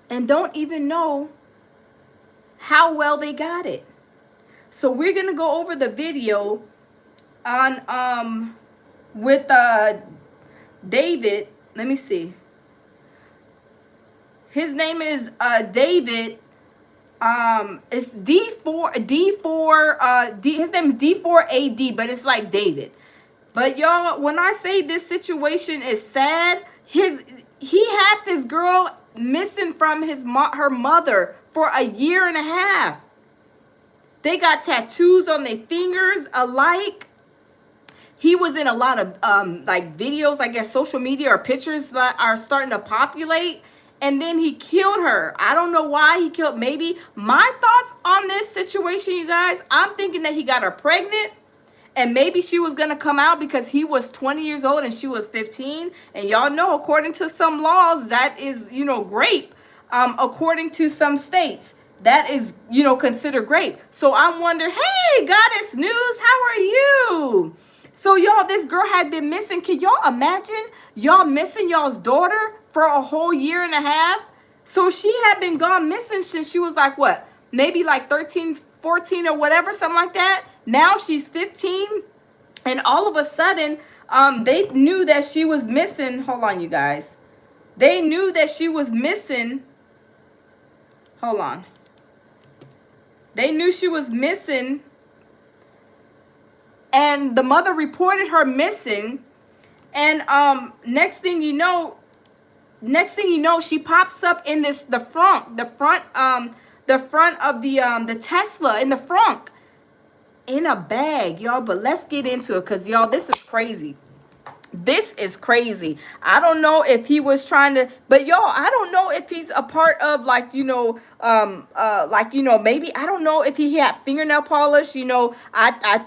Speaker 1: and don't even know how well they got it. So we're gonna go over the video on with David. Let me see. His name is David. It's D4. His name is D4AD, but it's like David. But y'all, when I say this situation is sad, he had this girl missing from her mother for a year and a half. They got tattoos on their fingers alike. he was in a lot of like videos, I guess social media or pictures that are starting to populate. And then he killed her. I don't know why he killed. Maybe my thoughts on this situation, you guys, I'm thinking that he got her pregnant. And maybe she was going to come out because he was 20 years old and she was 15. And y'all know, according to some laws, that is, you know, rape. According to some states, that is, you know, considered rape. So I'm wondering, hey, Goddess News, how are you? So y'all, this girl had been missing. Can y'all imagine y'all missing y'all's daughter for a whole year and a half? So she had been gone missing since she was like, what? Maybe like 13, 14 or whatever, something like that. Now she's 15. And all of a sudden, they knew that she was missing. Hold on, you guys. They knew that she was missing. Hold on. They knew she was missing. And the mother reported her missing. And next thing you know, she pops up in the front of the Tesla, in the front, in a bag, y'all. But let's get into it, because y'all, this is crazy. This is crazy. I don't know if he was trying to, but y'all, I don't know if he's a part of, like, you know, maybe, I don't know if he had fingernail polish, you know,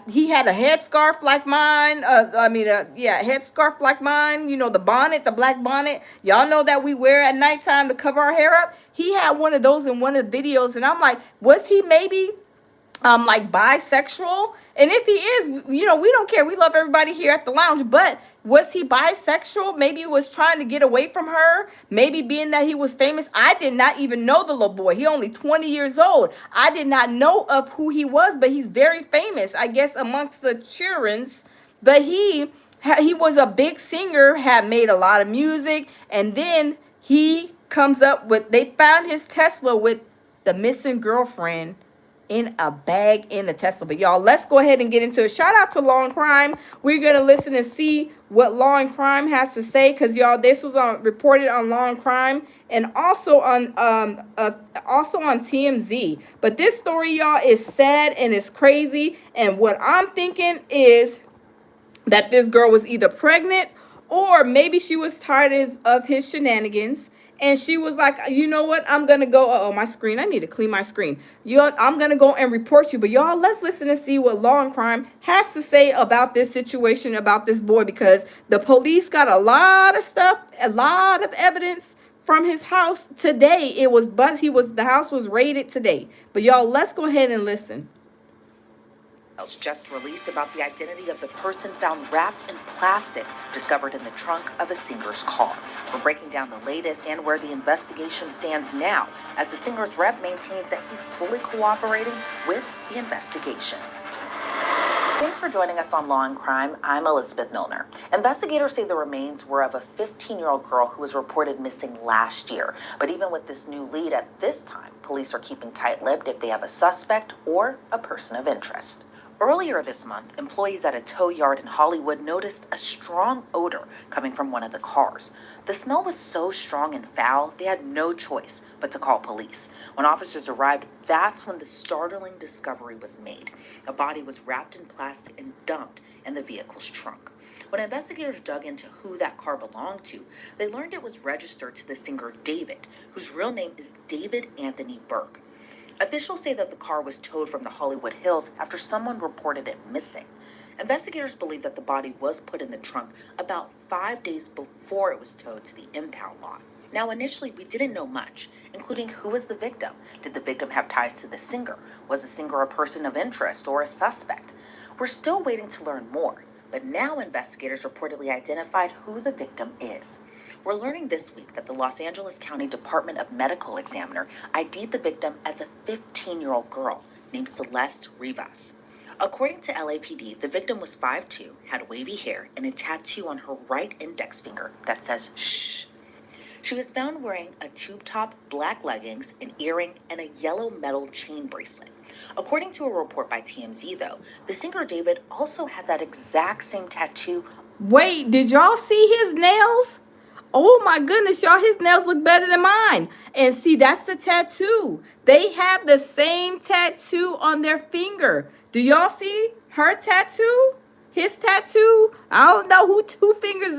Speaker 1: he had a headscarf like mine, headscarf like mine, you know, the bonnet, the black bonnet, y'all know that we wear at nighttime to cover our hair up. He had one of those in one of the videos, and I'm like, was he maybe like bisexual? And if he is, you know, we don't care. We love everybody here at the lounge. But was he bisexual? Maybe he was trying to get away from her. Maybe being that he was famous. I did not even know the little boy. He only 20 years old. I did not know of who he was, but he's very famous, I guess, amongst the children's. But he was a big singer, had made a lot of music. And then he comes up with, they found his Tesla with the missing girlfriend in a bag in the Tesla. But y'all, let's go ahead and get into it. Shout out to Law and Crime. We're going to listen and see what Law and Crime has to say, because y'all, this was reported on Law and Crime and also on TMZ. But this story, y'all, is sad and it's crazy. And what I'm thinking is that this girl was either pregnant or maybe she was tired of his shenanigans. And she was like, you know what? I'm going to go. Oh, my screen. I need to clean my screen. I'm going to go and report you. But y'all, let's listen and see what Law and Crime has to say about this situation, about this boy, because the police got a lot of stuff, a lot of evidence from his house today. The house was raided today. But y'all, let's go ahead and listen.
Speaker 19: Just released about the identity of the person found wrapped in plastic discovered in the trunk of a singer's car. We're breaking down the latest and where the investigation stands now, as the singer's rep maintains that he's fully cooperating with the investigation. Thanks for joining us on Law and Crime. I'm Elizabeth Milner. Investigators say the remains were of a 15-year-old girl who was reported missing last year. But even with this new lead at this time, police are keeping tight-lipped if they have a suspect or a person of interest. Earlier this month, employees at a tow yard in Hollywood noticed a strong odor coming from one of the cars. The smell was so strong and foul, they had no choice but to call police. When officers arrived, that's when the startling discovery was made. A body was wrapped in plastic and dumped in the vehicle's trunk. When investigators dug into who that car belonged to, they learned it was registered to the singer David, whose real name is David Anthony Burke. Officials say that the car was towed from the Hollywood Hills after someone reported it missing. Investigators believe that the body was put in the trunk about 5 days before it was towed to the impound lot. Now, initially, we didn't know much, including who was the victim. Did the victim have ties to the singer? Was the singer a person of interest or a suspect? We're still waiting to learn more, but now investigators reportedly identified who the victim is. We're learning this week that the Los Angeles County Department of Medical Examiner ID'd the victim as a 15-year-old girl named Celeste Rivas. According to LAPD, the victim was 5'2", had wavy hair, and a tattoo on her right index finger that says shh. She was found wearing a tube-top, black leggings, an earring, and a yellow metal chain bracelet. According to a report by TMZ, though, the singer David also had that exact same tattoo.
Speaker 1: Wait, did y'all see his nails? Oh my goodness, y'all, his nails look better than mine. And see, that's the tattoo. They have the same tattoo on their finger. Do y'all see her tattoo? his tattoo. I don't know who two fingers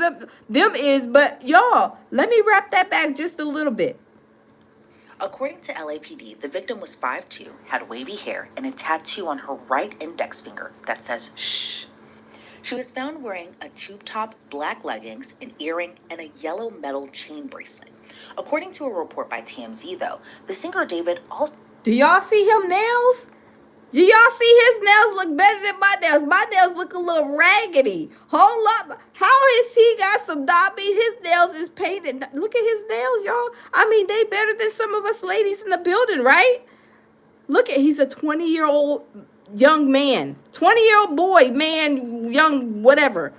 Speaker 1: them is, but y'all, let me wrap that back just a little bit.
Speaker 19: According to LAPD, the victim was 5'2", had wavy hair, and a tattoo on her right index finger that says shh. She was found wearing a tube-top black leggings, an earring, and a yellow metal chain bracelet. According to a report by TMZ, though, the singer David also...
Speaker 1: Do y'all see him nails? Do y'all see his nails look better than my nails? My nails look a little raggedy. Hold up. How is he got some... I mean, his nails is painted. Look at his nails, y'all. I mean, they better than some of us ladies in the building, right? Look at, he's a 20-year-old young man. 20-year-old boy, man, young, whatever.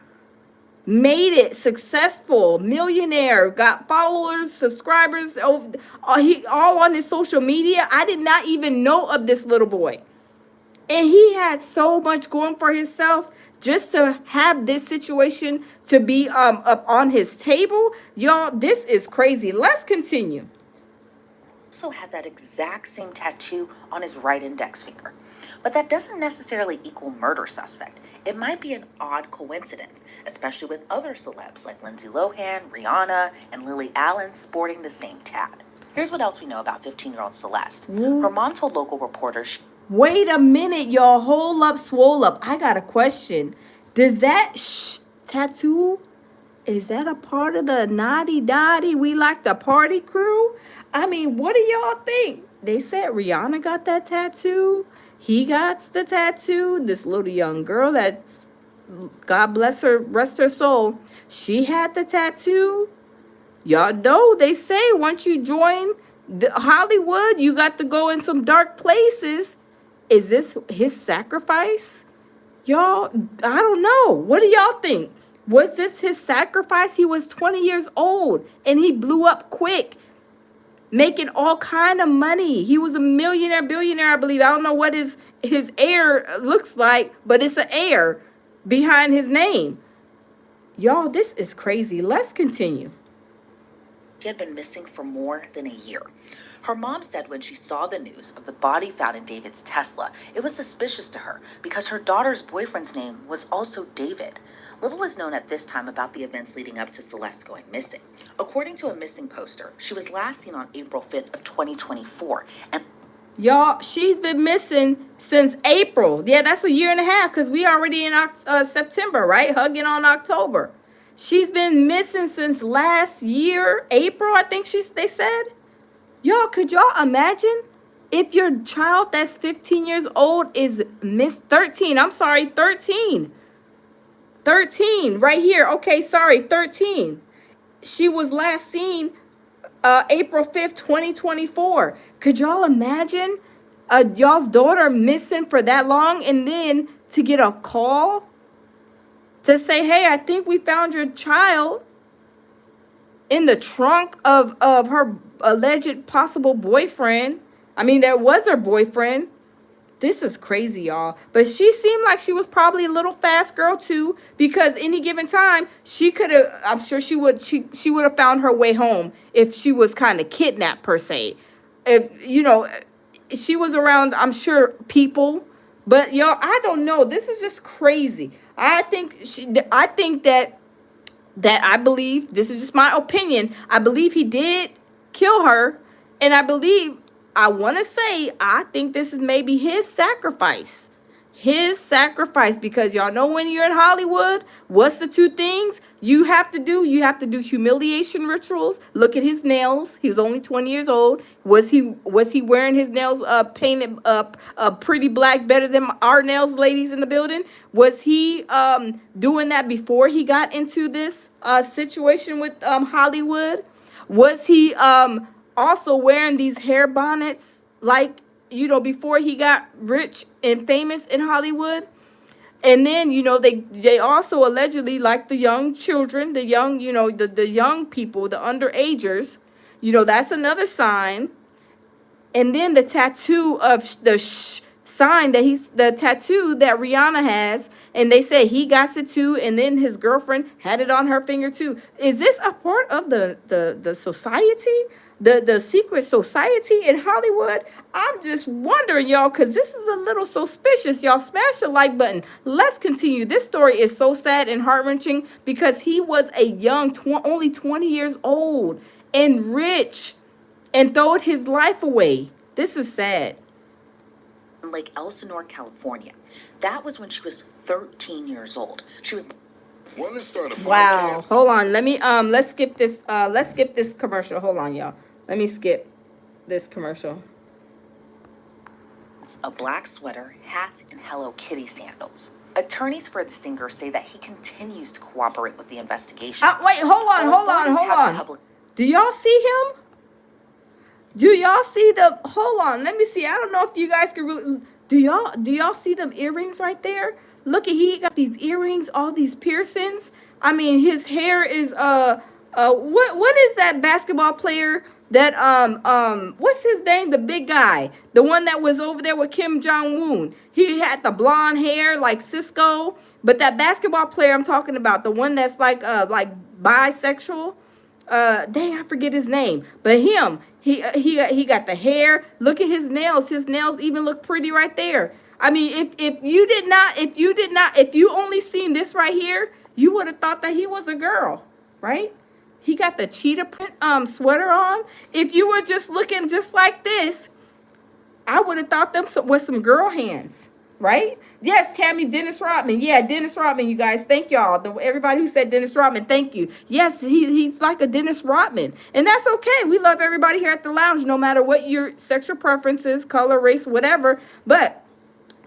Speaker 1: Made it, successful, millionaire, got followers, subscribers, all on his social media. I did not even know of this little boy. And he had so much going for himself just to have this situation to be up on his table. Y'all, this is crazy. Let's continue.
Speaker 19: Also had that exact same tattoo on his right index finger. But that doesn't necessarily equal murder suspect. It might be an odd coincidence, especially with other celebs like Lindsay Lohan, Rihanna, and Lily Allen sporting the same tat. Here's what else we know about 15-year-old Celeste. Her mom told local reporters...
Speaker 1: Wait a minute, y'all. Hold up, swole up. I got a question. Does that tattoo, is that a part of the naughty dotty we like the party crew? I mean, what do y'all think? They said Rihanna got that tattoo. He got the tattoo. This little young girl that's, God bless her, rest her soul, she had the tattoo. Y'all know they say once you join Hollywood, you got to go in some dark places. Is this his sacrifice? Y'all, I don't know. What do y'all think? Was this his sacrifice? He was 20 years old and he blew up quick, making all kind of money. He was a millionaire, billionaire, I believe. I don't know what his heir looks like, but it's an heir behind his name. Y'all, this is crazy. Let's continue.
Speaker 19: She had been missing for more than a year. Her mom said when she saw the news of the body found in David's Tesla, it was suspicious to her because her daughter's boyfriend's name was also David. Little is known at this time about the events leading up to Celeste going missing. According to a missing poster, she was last seen on April 5th of 2024. And
Speaker 1: y'all, she's been missing since April. Yeah, that's a year and a half because we already in September, right? Hugging on October. She's been missing since last year, April, I think they said. Y'all, could y'all imagine if your child that's 15 years old is 13? I'm sorry, 13. 13 right here. Okay, sorry, 13. She was last seen April 5th, 2024. Could y'all imagine y'all's daughter missing for that long and then to get a call to say, hey, I think we found your child in the trunk of her alleged possible boyfriend. I mean, that was her boyfriend. This is crazy, y'all. But she seemed like she was probably a little fast girl too, because any given time she could have, I'm sure she would have found her way home if she was kind of kidnapped per se. If, you know, she was around, I'm sure, people. But y'all, I don't know. This is just crazy. I think that I believe, this is just my opinion, I believe he did kill her, and I want to say, I think this is maybe his sacrifice. His sacrifice, because y'all know when you're in Hollywood, what's the two things you have to do? You have to do humiliation rituals. Look at his nails. He's only 20 years old. Was he wearing his nails painted pretty black, better than our nails, ladies in the building? Was he doing that before he got into this situation with Hollywood? Was he also wearing these hair bonnets like, you know, before he got rich and famous in Hollywood? And then, you know, they also allegedly, like the young children, the young, you know, the young people, the underagers, you know, that's another sign. And then the tattoo of the sign that he's the tattoo that Rihanna has, and they said he got it too, and then his girlfriend had it on her finger too. Is this a part of the society, the secret society in Hollywood? I'm just wondering, y'all, because this is a little suspicious. Y'all smash the like button. Let's continue. This story is so sad and heart-wrenching because he was a young only 20 years old and rich and throwed his life away. This is sad.
Speaker 19: Lake Elsinore, California. That was when she was 13 years old. She was.
Speaker 1: Wow. Hold on. Let me let's skip this commercial. Hold on, y'all. Let me skip this commercial.
Speaker 19: A black sweater, hat, and Hello Kitty sandals. Attorneys for the singer say that he continues to cooperate with the investigation.
Speaker 1: Wait, hold on. Do y'all see him? Do y'all see the, hold on, let me see. I don't know if you guys can really, do y'all see them earrings right there? Look at, he got these earrings, all these piercings. I mean, his hair is, what is that basketball player that, what's his name? The big guy, the one that was over there with Kim Jong-un. He had the blonde hair like Cisco, but that basketball player I'm talking about, the one that's like bisexual, dang, I forget his name, but him, he got the hair. Look at his nails. His nails even look pretty right there. I mean, if you only seen this right here, you would have thought that he was a girl, right? He got the cheetah print sweater on. If you were just looking just like this, I would have thought them with some girl hands, right? Yes, Tammy, Dennis Rodman. Yeah, Dennis Rodman, you guys. Thank y'all. Everybody who said Dennis Rodman, thank you. Yes, he's like a Dennis Rodman. And that's okay. We love everybody here at the lounge, no matter what your sexual preferences, color, race, whatever. But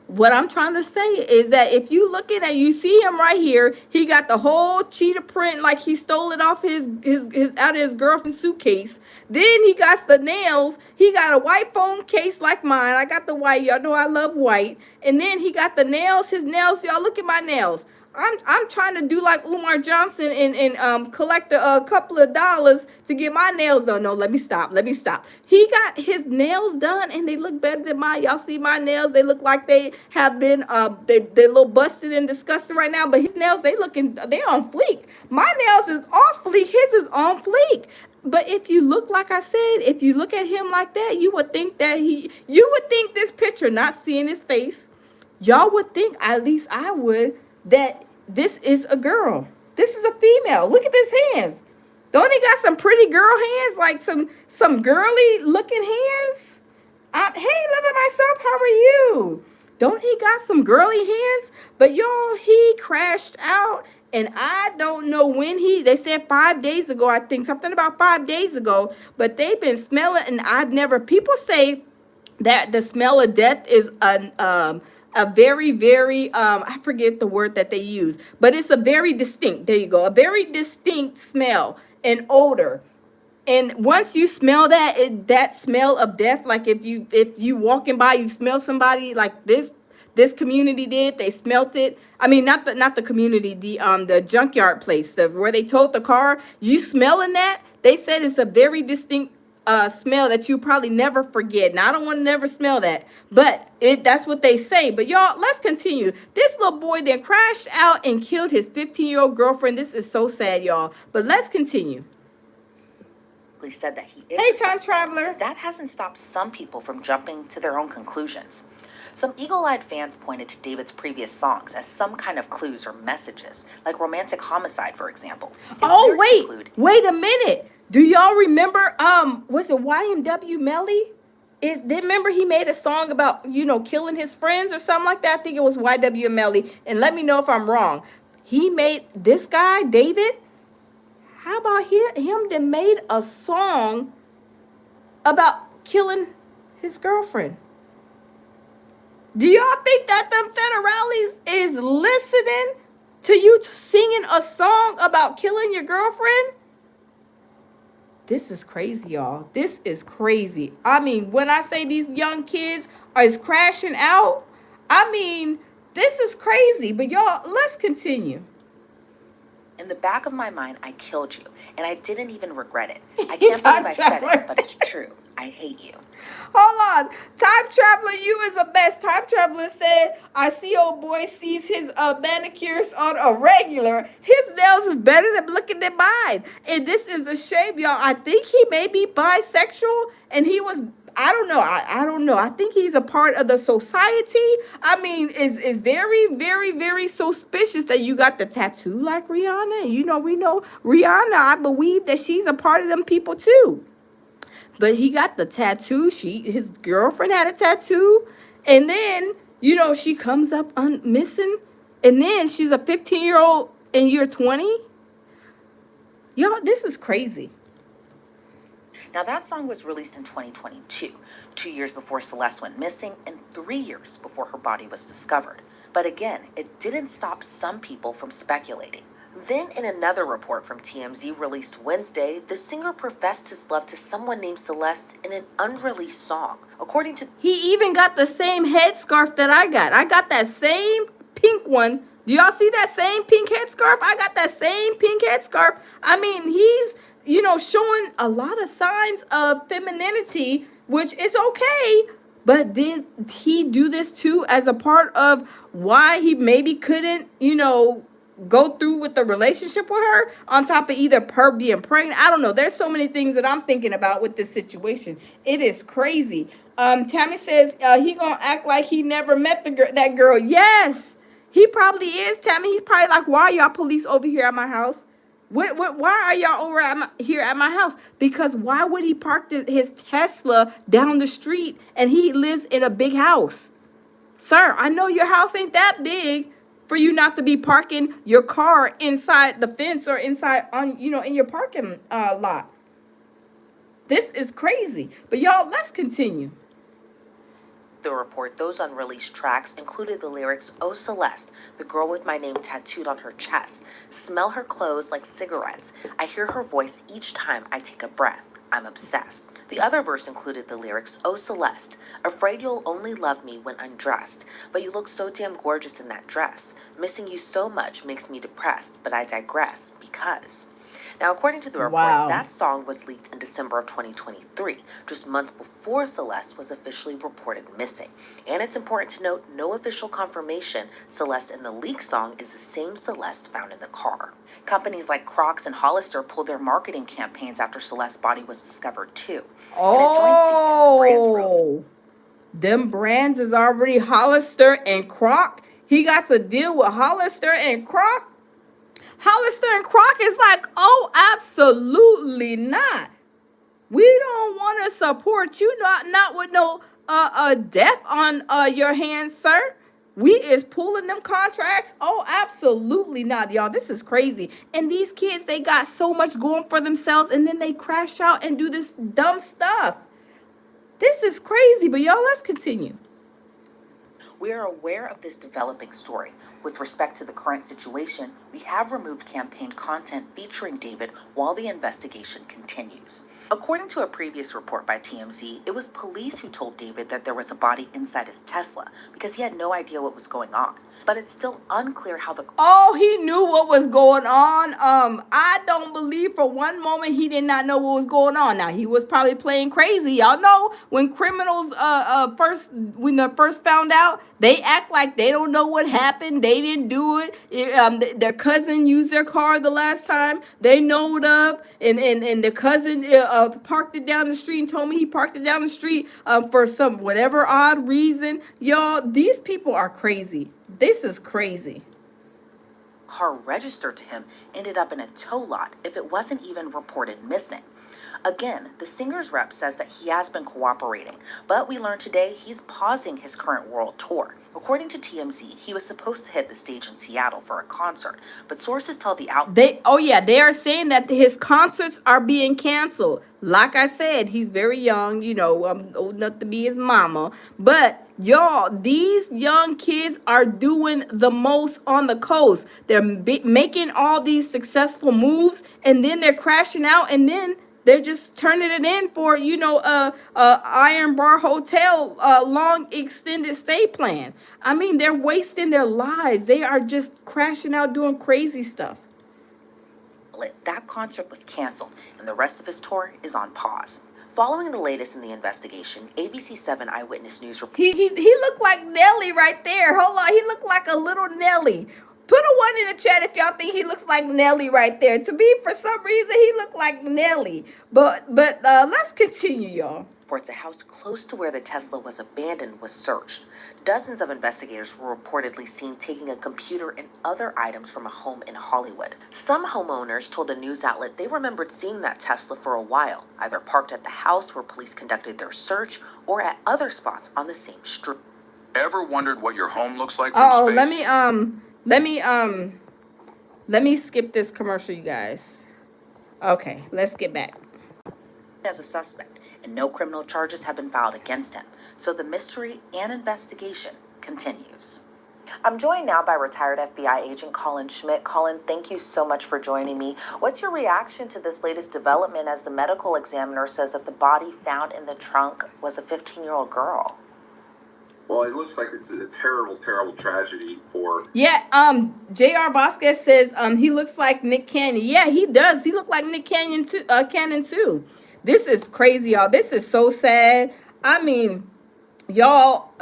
Speaker 1: what I'm trying to say is that if you looking at, you see him right here, he got the whole cheetah print like he stole it off his out of his girlfriend's suitcase. Then he got the nails. He got a white phone case like mine. I got the white. Y'all know I love white. And then he got the nails. His nails, y'all look at my nails. I'm trying to do like Umar Johnson and collect a couple of dollars to get my nails done. No, let me stop. He got his nails done and they look better than mine. Y'all see my nails? They look like they have been they're a little busted and disgusting right now. But his nails, they're on fleek. My nails is off fleek. His is on fleek. But if you look, like I said, if you look at him like that, you would think that you would think this picture, not seeing his face, y'all would think, at least I would, that this is a girl. This is a female. Look at his hands. Don't he got some pretty girl hands? Like some girly looking hands? Hey, love it myself. How are you? Don't he got some girly hands? But y'all, he crashed out. And I don't know when they said 5 days ago, I think something about 5 days ago, but they've been smelling, and people say that the smell of death is a very, very, I forget the word that they use, but it's a very distinct, there you go, a very distinct smell and odor. And once you smell that smell of death, like if you walking by, you smell somebody like this community did, they smelt it. I mean, not the community, the junkyard place, where they towed the car. You smelling that? They said it's a very distinct smell that you probably never forget. Now, I don't want to never smell that, but that's what they say. But y'all, let's continue. This little boy then crashed out and killed his 15-year-old girlfriend. This is so sad, y'all. But let's continue.
Speaker 19: Said that he is
Speaker 1: hey, time traveler.
Speaker 19: That hasn't stopped some people from jumping to their own conclusions. Some eagle-eyed fans pointed to David's previous songs as some kind of clues or messages, like Romantic Homicide, for example.
Speaker 1: Wait a minute. Do y'all remember, was it YNW Melly? Remember he made a song about, killing his friends or something like that? I think it was YW Melly. And let me know if I'm wrong. He made, this guy, David, how about him that made a song about killing his girlfriend? Do y'all think that them federales is listening to you singing a song about killing your girlfriend? This is crazy, y'all. This is crazy. I mean, when I say these young kids is crashing out, I mean, this is crazy. But y'all, let's continue.
Speaker 19: In the back of my mind, I killed you, and I didn't even regret it. I can't believe I said it, but it's true. I hate you.
Speaker 1: Hold on. Time Traveler, you is the best. Time Traveler said, I see old boy sees his manicures on a regular. His nails is better than looking at mine. And this is a shame, y'all. I think he may be bisexual. And he was, I don't know. I don't know. I think he's a part of the society. I mean, is very, very, very suspicious that you got the tattoo like Rihanna. You know, we know Rihanna. I believe that she's a part of them people too. But he got the tattoo. His girlfriend had a tattoo. And then, you know, she comes up missing. And then she's a 15-year-old and you're 20. Y'all, this is crazy.
Speaker 19: Now, that song was released in 2022, 2 years before Celeste went missing and 3 years before her body was discovered. But again, it didn't stop some people from speculating. Then, in another report from TMZ released Wednesday, the singer professed his love to someone named Celeste in an unreleased song. According to...
Speaker 1: He even got the same headscarf that I got. I got that same pink one. Do y'all see that same pink headscarf? I got that same pink headscarf. I mean, he's, you know, showing a lot of signs of femininity, which is okay. But he do this too as a part of why he maybe couldn't, you know, go through with the relationship with her, on top of either her being pregnant. I don't know. There's so many things that I'm thinking about with this situation. It is crazy. Tammy says he gonna act like he never met that girl. Yes, he probably is, Tammy. He's probably like, why are y'all police over here at my house? Why are y'all over here at my house? Because why would he park his Tesla down the street and he lives in a big house? Sir, I know your house ain't that big for you not to be parking your car inside the fence or inside on, you know, in your parking lot. This is crazy. But y'all, let's continue.
Speaker 19: The report, those unreleased tracks included the lyrics, "Oh Celeste, the girl with my name tattooed on her chest. Smell her clothes like cigarettes. I hear her voice each time I take a breath. I'm obsessed." The other verse included the lyrics, "Oh Celeste, afraid you'll only love me when undressed, but you look so damn gorgeous in that dress. Missing you so much makes me depressed, but I digress because..." Now, according to the report, that song was leaked in December of 2023, just months before Celeste was officially reported missing. And it's important to note, no official confirmation Celeste in the leaked song is the same Celeste found in the car. Companies like Crocs and Hollister pulled their marketing campaigns after Celeste's body was discovered too.
Speaker 1: Oh, them brands is already Hollister and Croc. He got to deal with Hollister and Croc. Hollister and Croc is like, oh, absolutely not. We don't want to support you, not with no death on your hands, sir. We is pulling them contracts. Oh, absolutely not, y'all. This is crazy. And these kids, they got so much going for themselves, and then they crash out and do this dumb stuff. This is crazy, but y'all, let's continue.
Speaker 19: We are aware of this developing story. With respect to the current situation, we have removed campaign content featuring David while the investigation continues. According to a previous report by TMZ, it was police who told David that there was a body inside his Tesla because he had no idea what was going on. But it's still unclear how the...
Speaker 1: Oh, he knew what was going on. I don't believe for one moment he did not know what was going on. Now, he was probably playing crazy. Y'all know when criminals when they first found out, they act like they don't know what happened. They didn't do it. Their cousin used their car the last time. They knowed up, and the cousin parked it down the street and told me he parked it down the street for some whatever odd reason. Y'all, these people are crazy. This is crazy.
Speaker 19: Car registered to him ended up in a tow lot if it wasn't even reported missing. Again, the singer's rep says that he has been cooperating, but we learned today he's pausing his current world tour. According to TMZ, he was supposed to hit the stage in Seattle for a concert, but sources tell the
Speaker 1: they are saying that his concerts are being canceled. Like I said, he's very young, you know, old enough to be his mama. But y'all, these young kids are doing the most on the coast. They're making all these successful moves, and then they're crashing out, and then they're just turning it in for, you know, Iron Bar Hotel long extended stay plan. I mean, they're wasting their lives. They are just crashing out doing crazy stuff.
Speaker 19: That concert was canceled, and the rest of his tour is on pause. Following the latest in the investigation, ABC 7 Eyewitness News reported
Speaker 1: He looked like Nelly right there. Hold on, he looked like a little Nelly. Put a 1 in the chat if y'all think he looks like Nelly right there. To me, for some reason, he looked like Nelly. But let's continue, y'all.
Speaker 19: reports a house close to where the Tesla was abandoned was searched. Dozens of investigators were reportedly seen taking a computer and other items from a home in Hollywood. Some homeowners told a news outlet they remembered seeing that Tesla for a while, either parked at the house where police conducted their search or at other spots on the same street.
Speaker 3: Ever wondered what your home looks like from space?
Speaker 1: Let me skip this commercial, you guys. Okay, let's get back.
Speaker 19: As a suspect, and no criminal charges have been filed against him, so the mystery and investigation continues. I'm joined now by retired FBI agent Colin Schmidt. Colin, thank you so much for joining me. What's your reaction to this latest development as the medical examiner says that the body found in the trunk was a 15-year-old girl?
Speaker 20: Well, it looks like it's a terrible, terrible tragedy for...
Speaker 1: Yeah, J.R. Vasquez says he looks like Nick Cannon. Yeah, he does. He looked like Nick Cannon too. This is crazy, y'all. This is so sad. I mean, y'all,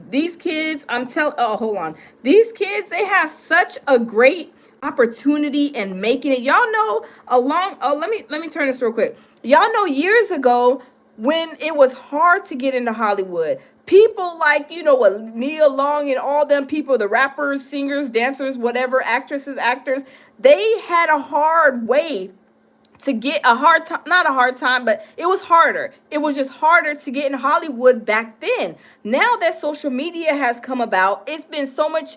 Speaker 1: these kids, hold on. These kids, they have such a great opportunity in making it. Y'all know let me turn this real quick. Y'all know years ago when it was hard to get into Hollywood, people like, Nia Long and all them people, the rappers, singers, dancers, whatever, actresses, actors, they had a hard way to get not a hard time, but it was harder. It was just harder to get in Hollywood back then. Now that social media has come about, it's been so much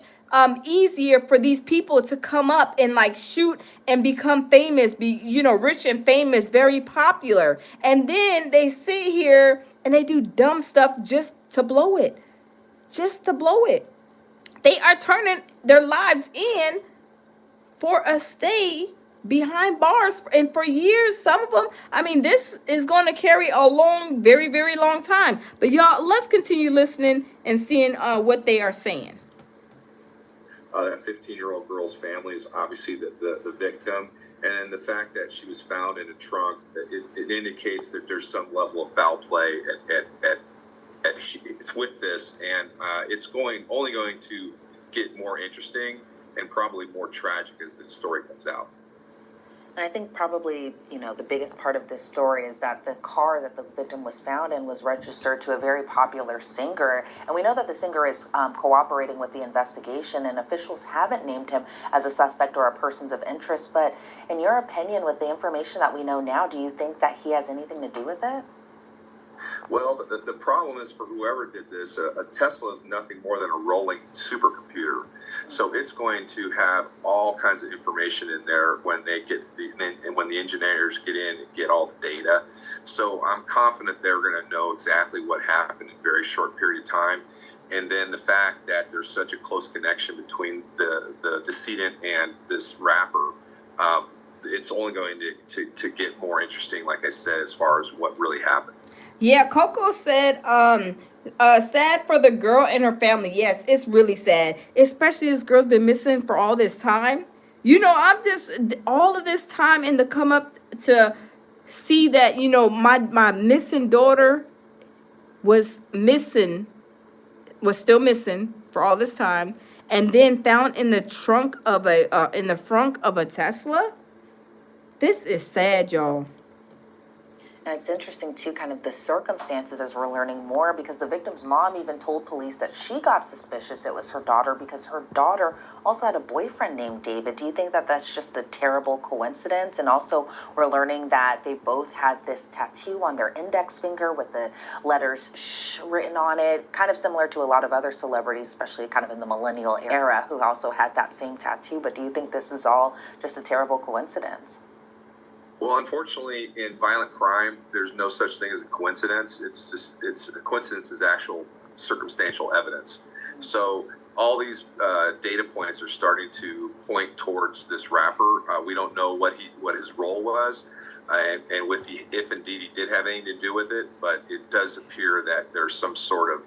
Speaker 1: easier for these people to come up and like shoot and become famous, be, rich and famous, very popular. And then they sit here and they do dumb stuff just to blow it. They are turning their lives in for a stay behind bars, and for years, some of them, I mean, this is going to carry a long, very, very long time. But y'all, let's continue listening and seeing what they are saying.
Speaker 20: That 15-year-old girl's family is obviously the victim, and the fact that she was found in a trunk, it indicates that there's some level of foul play with this, and it's only going to get more interesting and probably more tragic as the story comes out.
Speaker 19: And I think probably, the biggest part of this story is that the car that the victim was found in was registered to a very popular singer. And we know that the singer is cooperating with the investigation, and officials haven't named him as a suspect or a person of interest. But in your opinion, with the information that we know now, do you think that he has anything to do with it?
Speaker 20: Well, the problem is for whoever did this, a Tesla is nothing more than a rolling supercomputer. So it's going to have all kinds of information in there when they get when the engineers get in and get all the data. So I'm confident they're going to know exactly what happened in a very short period of time. And then the fact that there's such a close connection between the decedent and this rapper, it's only going to get more interesting, like I said, as far as what really happened.
Speaker 1: Yeah, Coco said, sad for the girl and her family. Yes, it's really sad, especially this girl's been missing for all this time. I'm just, all of this time, and to come up to see that, my missing daughter was still missing for all this time, and then found in the trunk of a Tesla. This is sad, y'all.
Speaker 19: And it's interesting, too, kind of the circumstances as we're learning more, because the victim's mom even told police that she got suspicious it was her daughter because her daughter also had a boyfriend named David. Do you think that that's just a terrible coincidence? And also, we're learning that they both had this tattoo on their index finger with the letters "sh" written on it, kind of similar to a lot of other celebrities, especially kind of in the millennial era, who also had that same tattoo. But do you think this is all just a terrible coincidence?
Speaker 20: Well, unfortunately, in violent crime, there's no such thing as a coincidence. It's a coincidence is actual circumstantial evidence. So all these data points are starting to point towards this rapper. We don't know what his role was, and if indeed he did have anything to do with it. But it does appear that there's some sort of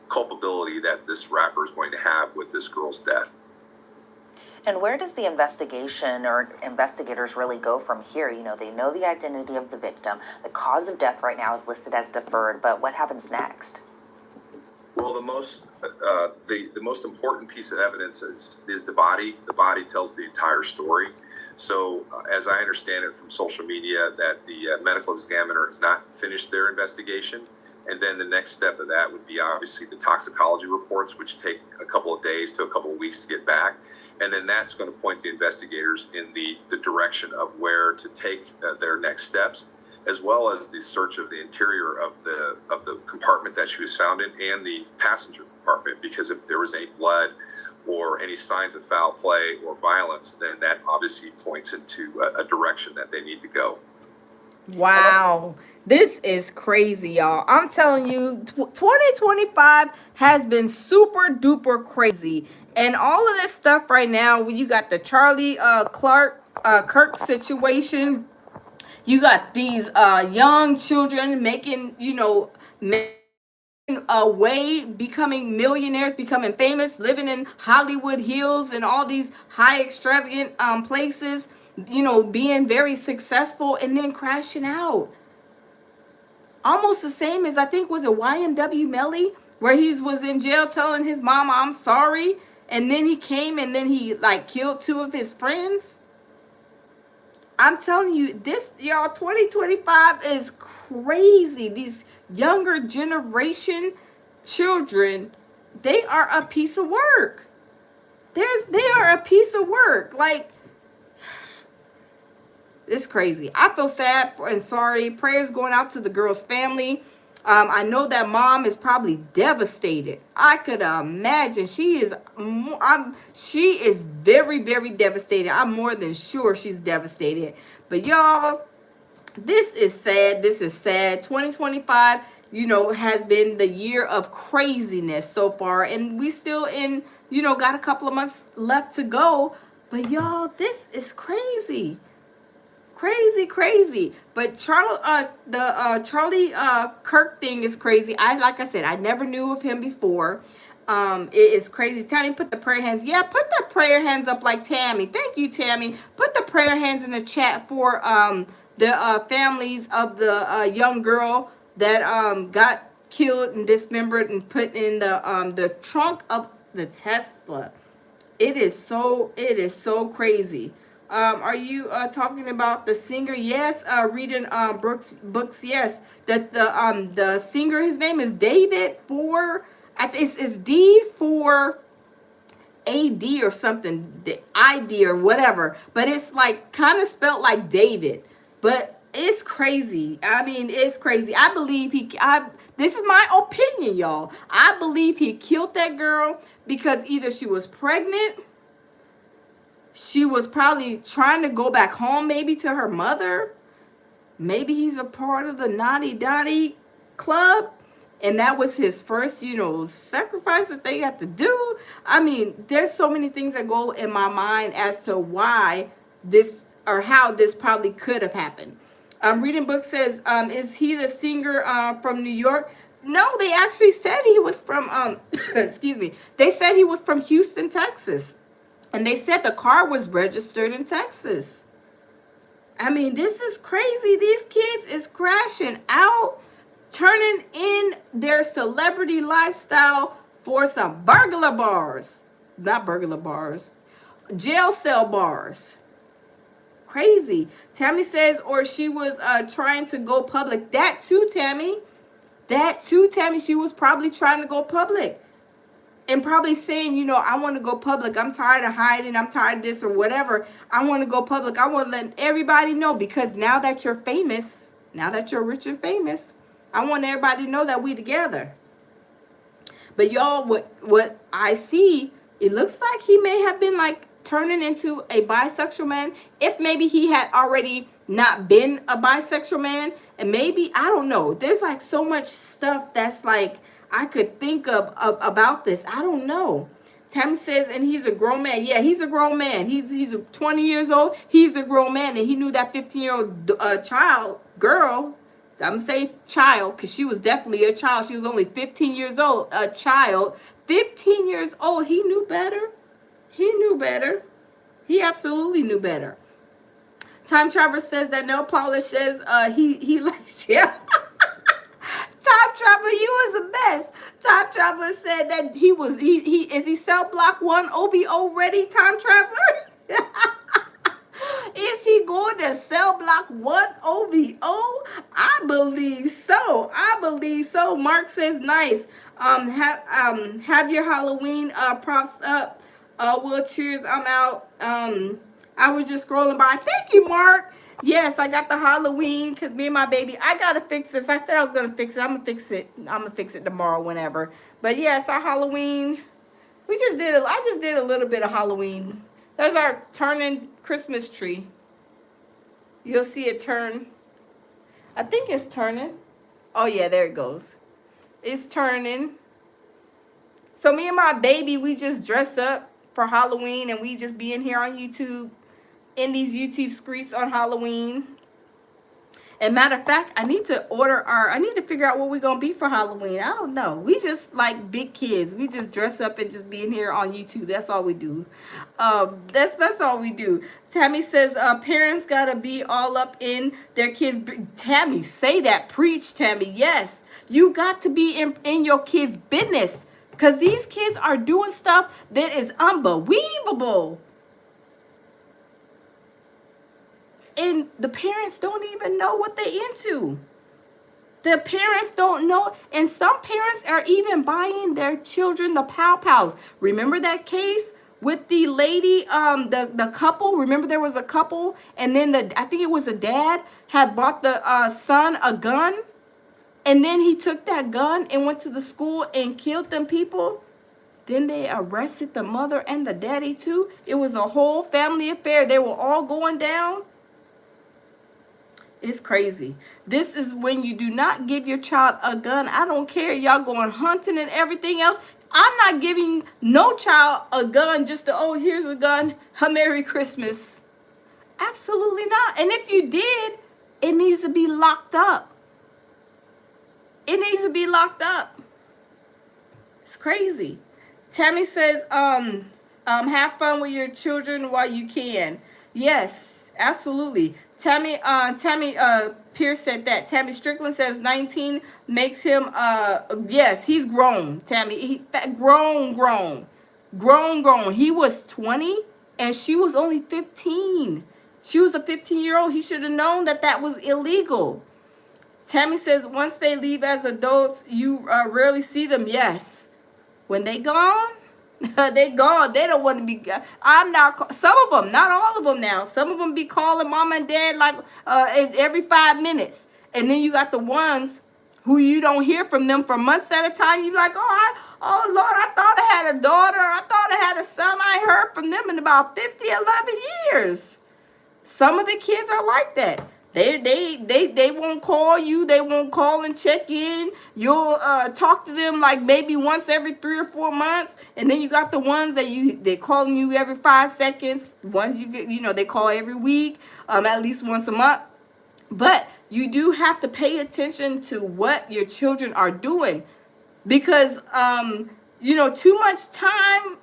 Speaker 20: culpability that this rapper is going to have with this girl's death.
Speaker 19: And where does the investigation or investigators really go from here? You know, they know the identity of the victim. The cause of death right now is listed as deferred, but what happens next?
Speaker 20: Well, the most important piece of evidence is the body. The body tells the entire story. So, as I understand it from social media, that the medical examiner has not finished their investigation, and then the next step of that would be obviously the toxicology reports, which take a couple of days to a couple of weeks to get back, and then that's going to point the investigators in the direction of where to take their next steps, as well as the search of the interior of the compartment that she was found in and the passenger compartment, because if there was any blood or any signs of foul play or violence, then that obviously points into a direction that they need to go.
Speaker 1: Wow. This is crazy, y'all. I'm telling you, 2025 has been super duper crazy. And all of this stuff right now, you got the Charlie Kirk situation. You got these young children making, away, becoming millionaires, becoming famous, living in Hollywood Hills and all these high extravagant places, being very successful and then crashing out. Almost the same as, I think, was it YMW Melly, where he was in jail telling his mama, I'm sorry. And then he came and then he killed two of his friends. I'm telling you, this, y'all, 2025 is crazy. These younger generation children, they are a piece of work. They are a piece of work. It's crazy. I feel sad and sorry. Prayers going out to the girl's family. I know that mom is probably devastated. I could imagine she is very, very devastated. I'm more than sure she's devastated. But y'all, this is sad. This is sad. 2025, has been the year of craziness so far, and we still got a couple of months left to go. But y'all, this is crazy. Crazy. But Charlie Kirk thing is crazy. Like I said, I never knew of him before. It is crazy. Tammy, put the prayer hands. Yeah, put the prayer hands up like Tammy. Thank you, Tammy. Put the prayer hands in the chat for the families of the young girl that got killed and dismembered and put in the trunk of the Tesla. It is so crazy. Are you talking about the singer? Yes. Reading books. Yes. That the singer, his name is David it's D4vd or something, the ID or whatever. But it's kind of spelled like David. But it's crazy. I mean, it's crazy. I believe this is my opinion, y'all. I believe he killed that girl because either she was pregnant. She was probably trying to go back home, maybe to her mother. Maybe he's a part of the Naughty Dotty Club. And that was his first, sacrifice that they had to do. I mean, there's so many things that go in my mind as to why this or how this probably could have happened. Reading Book says, is he the singer from New York? No, they actually said he was from, excuse me. They said he was from Houston, Texas. And they said the car was registered in Texas. I mean, this is crazy. These kids is crashing out, turning in their celebrity lifestyle for some burglar bars. Not burglar bars. Jail cell bars. Crazy. Tammy says, or she was trying to go public. That too, Tammy. She was probably trying to go public. And probably saying, I want to go public. I'm tired of hiding. I'm tired of this or whatever. I want to go public. I want to let everybody know, because now that you're famous, now that you're rich and famous, I want everybody to know that we together. But y'all, what I see, it looks like he may have been turning into a bisexual man. If maybe he had already not been a bisexual man. And maybe, I don't know. There's so much stuff that's I could think of about this. I don't know. Tammy says, and he's a grown man. Yeah, he's a grown man. He's 20 years old. He's a grown man, and he knew that 15-year-old girl. I'm going to say child, because she was definitely a child. She was only 15 years old. A child. 15 years old. He knew better. He absolutely knew better. Time Traveler says that nail polish says he likes yeah. Time Traveler, you was the best. Time Traveler said that he is he cell block 1 OVO ready, Time Traveler? Is he going to cell block 1 OVO? I believe so. I believe so. Mark says nice. Have your Halloween props up. Well, cheers. I'm out. I was just scrolling by. Thank you, Mark. Yes, I got the Halloween because me and my baby, I gotta fix this. I said I was gonna fix it. I'm gonna fix it. I'm gonna fix it tomorrow, whenever. But yes, our Halloween. I just did a little bit of Halloween. There's our turning Christmas tree. You'll see it turn. I think it's turning. Oh yeah, there it goes. It's turning. So me and my baby, we just dress up for Halloween and we just be in here on YouTube, in these YouTube streets on Halloween. And matter of fact, I need to figure out what we're going to be for Halloween. I don't know. We just like big kids. We just dress up and just be in here on YouTube. That's all we do. That's all we do. Tammy says, parents got to be all up in their kids. Tammy, say that. Preach, Tammy. Yes. You got to be in your kids' business. Because these kids are doing stuff that is unbelievable. And the parents don't even know what they're into. The parents don't know. And some parents are even buying their children the Pow Pows. Remember that case with the lady, the couple? Remember there was a couple, and then I think it was a dad had bought the son a gun, and then he took that gun and went to the school and killed them people. Then they arrested the mother and the daddy too. It was a whole family affair. They were all going down. It's crazy. This is when you do not give your child a gun. I don't care. Y'all going hunting and everything else. I'm not giving no child a gun just to, oh, here's a gun. Merry Christmas. Absolutely not. And if you did, it needs to be locked up. It needs to be locked up. It's crazy. Tammy says, have fun with your children while you can. Yes, absolutely. Tammy Pierce said that. Tammy Strickland says 19 makes him, yes, he's grown, Tammy. He grown. He was 20 and she was only 15. She was a 15-year-old. He should have known that that was illegal. Tammy says once they leave as adults, you rarely see them. Yes. When they gone, they gone. They don't want to be. I'm not. Some of them, not all of them now. Some of them be calling mom and dad like every 5 minutes. And then you got the ones who you don't hear from them for months at a time. You're like, oh Lord, I thought I had a daughter. I thought I had a son. I ain't heard from them in about 50, 11 years. Some of the kids are like that. They won't call you. They won't call and check in. You'll talk to them like maybe once every 3 or 4 months, and then you got the ones that they calling you every 5 seconds. Ones you get, they call every week, at least once a month. But you do have to pay attention to what your children are doing, because too much time,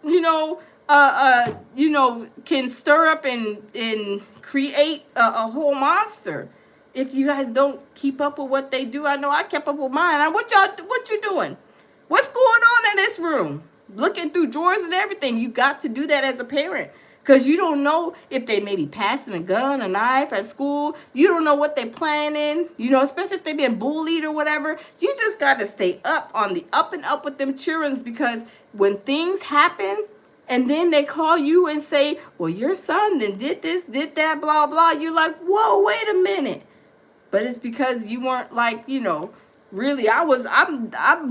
Speaker 1: can stir up and create a whole monster. If you guys don't keep up with what they do, I know I kept up with mine. What you doing? What's going on in this room? Looking through drawers and everything. You got to do that as a parent, because you don't know if they may be passing a gun, a knife at school. You don't know what they're planning, especially if they've been bullied or whatever. You just got to stay up on the up and up with them children, because when things happen, and then they call you and say, well, your son then did this, did that, blah, blah. You're like, whoa, wait a minute. But it's because you weren't like, really, I'm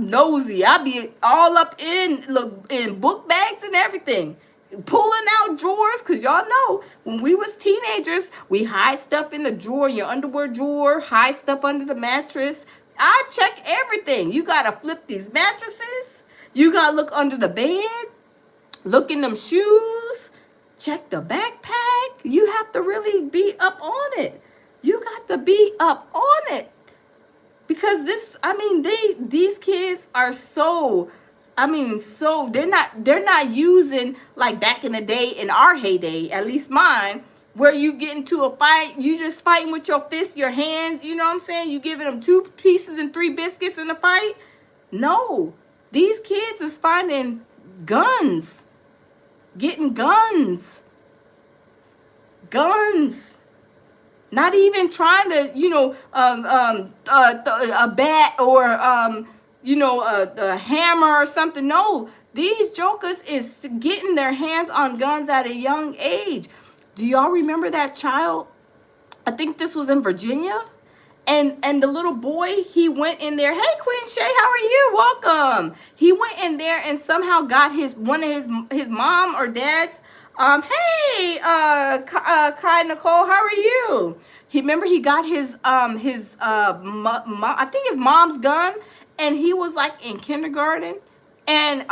Speaker 1: nosy. I be all up in book bags and everything. Pulling out drawers, because y'all know, when we was teenagers, we hide stuff in the drawer, your underwear drawer, hide stuff under the mattress. I check everything. You got to flip these mattresses. You got to look under the bed. Look in them shoes, check the backpack. You have to really be up on it. You got to be up on it. Because these kids are so I mean, so they're not using like back in the day, in our heyday, at least mine, where you get into a fight, you just fighting with your fists, your hands, you know what I'm saying? You giving them 2 pieces and 3 biscuits in a fight. No, these kids is finding guns, getting guns, not even trying to, a bat or, a hammer or something. No, these jokers is getting their hands on guns at a young age. Do y'all remember that child? I think this was in Virginia. And the little boy, he went in there. Hey, Queen Shay, how are you? Welcome. He went in there and somehow got one of his mom or dad's. Hey, Kai Nicole, how are you? He got his I think his mom's gun, and he was like in kindergarten, and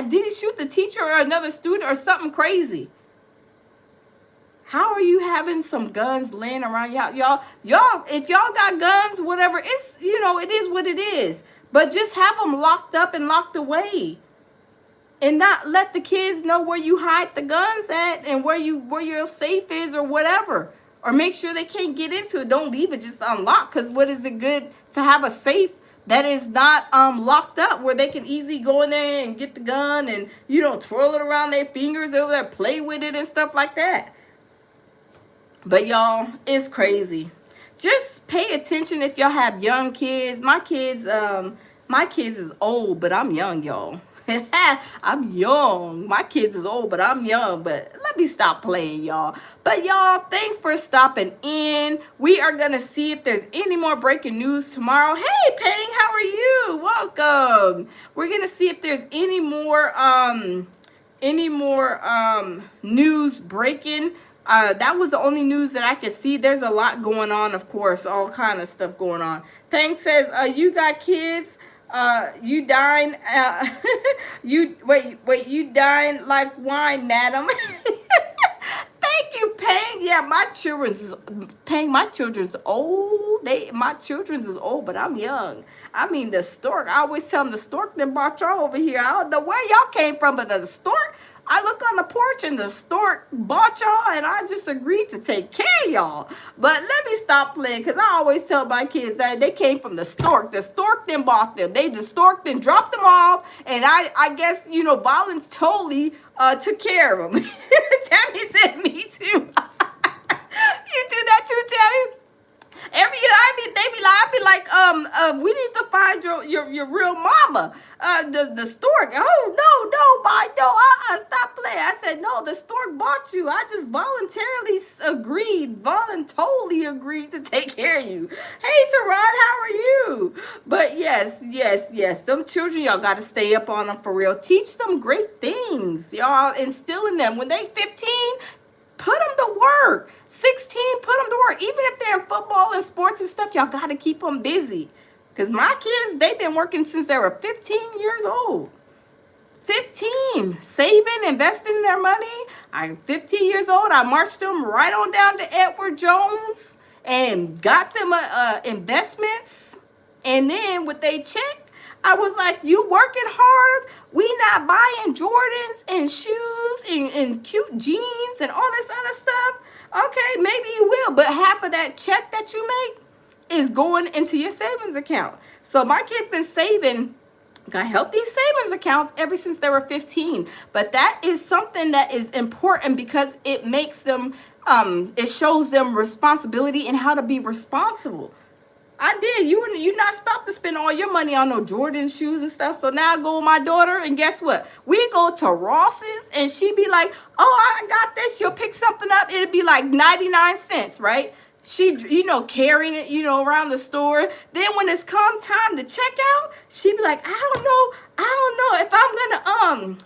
Speaker 1: did he shoot the teacher or another student or something crazy? How are you having some guns laying around? Y'all, if y'all got guns, whatever, it's, it is what it is. But just have them locked up and locked away. And not let the kids know where you hide the guns at and where your safe is or whatever. Or make sure they can't get into it. Don't leave it just unlocked. Because what is it good to have a safe that is not locked up, where they can easily go in there and get the gun and, twirl it around their fingers over there, play with it and stuff like that. But y'all, it's crazy. Just pay attention if y'all have young kids. My kids is old, but I'm young, y'all. I'm young. My kids is old, but I'm young. But let me stop playing, y'all. But y'all, thanks for stopping in. We are gonna see if there's any more breaking news tomorrow. Hey, Pang, how are you? Welcome. We're gonna see if there's any more news breaking. That was the only news that I could see. There's a lot going on, of course, all kind of stuff going on. Pang says, you got kids, you dine, you dine like wine, madam. Thank you, Pang. Yeah, my children's old. My children's is old, but I'm young. I mean, the stork, I always tell them the stork that brought y'all over here. I don't know where y'all came from, but the stork, I look on the porch and the stork bought y'all, and I just agreed to take care of y'all. But let me stop playing, because I always tell my kids that they came from the stork. The stork then bought them. The stork then dropped them off, and I guess, voluntarily took care of them. Tammy says, me too. You do that too, Tammy? Every year I'd be like, we need to find your real mama. The stork. Oh, no, stop playing. I said, no, the stork bought you. I just voluntarily agreed to take care of you. Hey, Teron, how are you? But yes. Them children, y'all got to stay up on them for real. Teach them great things. Y'all instill in them. When they 15, put them to work. 16, put them to work. Even if they're in football and sports and stuff, y'all got to keep them busy. Because my kids, they've been working since they were 15 years old. 15. Saving, investing in their money. I'm 15 years old. I marched them right on down to Edward Jones and got them investments. And then with they check, I was like, you working hard? We not buying Jordans and shoes and cute jeans and all this other stuff. Okay, maybe you will, but half of that check that you make is going into your savings account. So my kids been saving, got healthy savings accounts ever since they were 15. But that is something that is important because it makes them, it shows them responsibility and how to be responsible. I did. You not supposed to spend all your money on no Jordan shoes and stuff. So now I go with my daughter, and guess what? We go to Ross's, and she be like, oh, I got this. She'll pick something up. It'll be like 99 cents, right? She, carrying it, around the store. Then when it's come time to check out, she be like, I don't know if I'm gonna,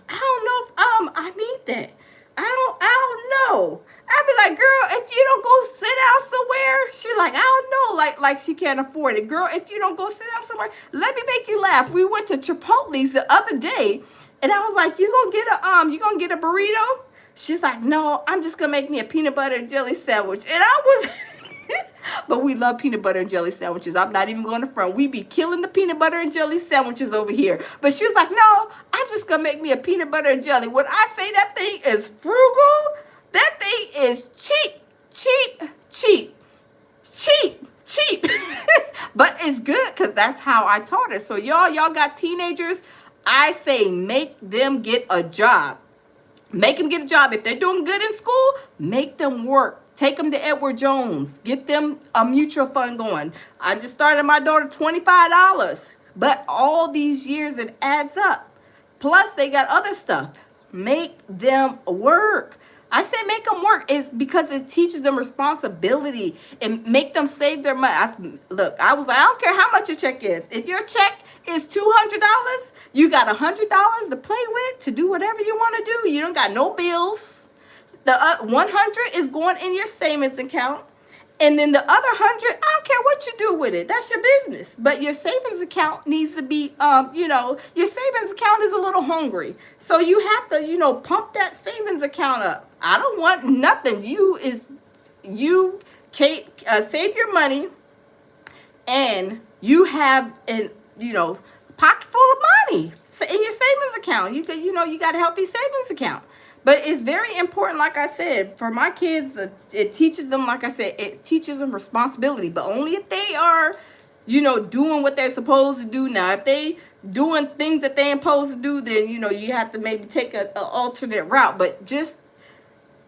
Speaker 1: I need that. I don't know. I'd be like, girl, if you don't go sit down somewhere, she's like, I don't know, like she can't afford it. Girl, if you don't go sit down somewhere, let me make you laugh. We went to Chipotle's the other day, and I was like, you gonna get a burrito? She's like, no, I'm just gonna make me a peanut butter and jelly sandwich. And I was But we love peanut butter and jelly sandwiches. I'm not even going to front. We be killing the peanut butter and jelly sandwiches over here. But she was like, no, I'm just going to make me a peanut butter and jelly. When I say that thing is frugal, that thing is cheap. But it's good because that's how I taught her. So y'all got teenagers, I say make them get a job. Make them get a job. If they're doing good in school, make them work. Take them to Edward Jones. Get them a mutual fund going. I just started my daughter $25. But all these years, it adds up. Plus, they got other stuff. Make them work. I say make them work. It's because it teaches them responsibility and make them save their money. Look, I was like, I don't care how much your check is. If your check is $200, you got $100 to play with to do whatever you want to do. You don't got no bills. The 100 is going in your savings account. And then the other 100, I don't care what you do with it. That's your business. But your savings account needs to be, your savings account is a little hungry. So you have to, pump that savings account up. I don't want nothing. You save your money and you have a, pocket full of money in your savings account. You got a healthy savings account. But it's very important, like I said, for my kids, it teaches them, like I said, it teaches them responsibility. But only if they are, doing what they're supposed to do. Now, if they doing things that they ain't supposed to do, then, you have to maybe take an alternate route. But just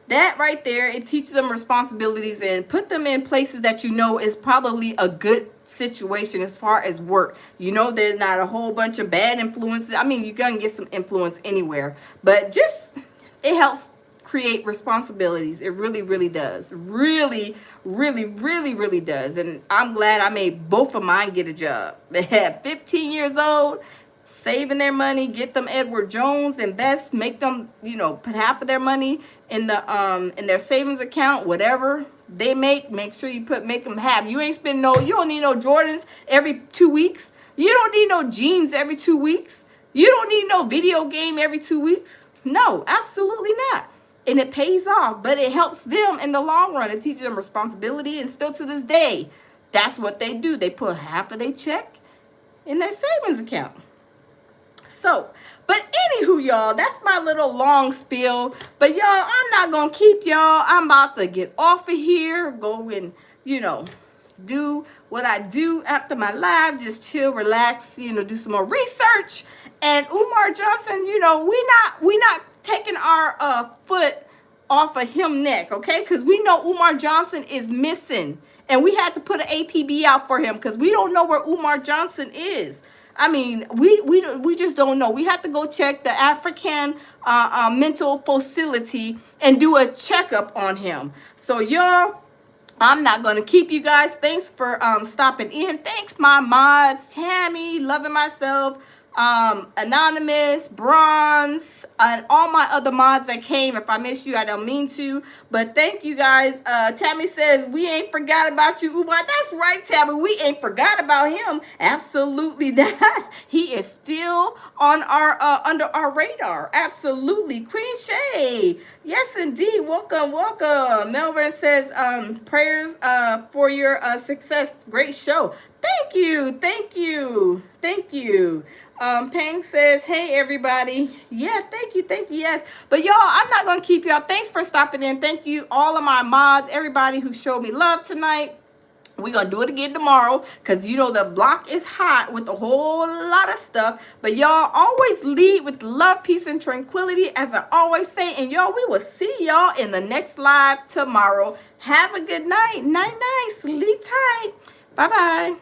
Speaker 1: that right there, it teaches them responsibilities and put them in places that is probably a good situation as far as work. There's not a whole bunch of bad influences. I mean, you're going to get some influence anywhere. But just... it helps create responsibilities. It really, really does. Really, really, really, really does. And I'm glad I made both of mine get a job. They had 15 years old, saving their money, get them Edward Jones, invest, make them, put half of their money in their savings account, whatever they make sure you make them have. You ain't spend you don't need no Jordans every 2 weeks. You don't need no jeans every 2 weeks. You don't need no video game every 2 weeks. No, absolutely not. And it pays off, but it helps them in the long run. It teaches them responsibility, and still to this day, that's what they do. They put half of their check in their savings account. So, but anywho, y'all, that's my little long spiel. But y'all, I'm not going to keep y'all. I'm about to get off of here, go and, do what I do after my live, just chill, relax, do some more research. And Umar Johnson, we not taking our foot off of him neck, okay? Because we know Umar Johnson is missing. And we had to put an APB out for him because we don't know where Umar Johnson is. I mean, we just don't know. We have to go check the African mental facility and do a checkup on him. So, y'all, I'm not going to keep you guys. Thanks for stopping in. Thanks, my mods. Tammy, Loving Myself, Anonymous, Bronze, and all my other mods that came. If I miss you, I don't mean to. But thank you guys. Tammy says, we ain't forgot about you, Umar. That's right, Tammy. We ain't forgot about him. Absolutely not. He is still on our under our radar. Absolutely. Queen Shay. Yes, indeed. Welcome, welcome. Melbourne says, prayers for your success. Great show. Thank you. Thank you. Thank you. Peng says, hey, everybody. Yeah, thank you. Thank you. Yes. But y'all, I'm not going to keep y'all. Thanks for stopping in. Thank you, all of my mods, everybody who showed me love tonight. We're going to do it again tomorrow because, the block is hot with a whole lot of stuff. But y'all always lead with love, peace, and tranquility, as I always say. And y'all, we will see y'all in the next live tomorrow. Have a good night. Night, night. Sleep tight. Bye-bye.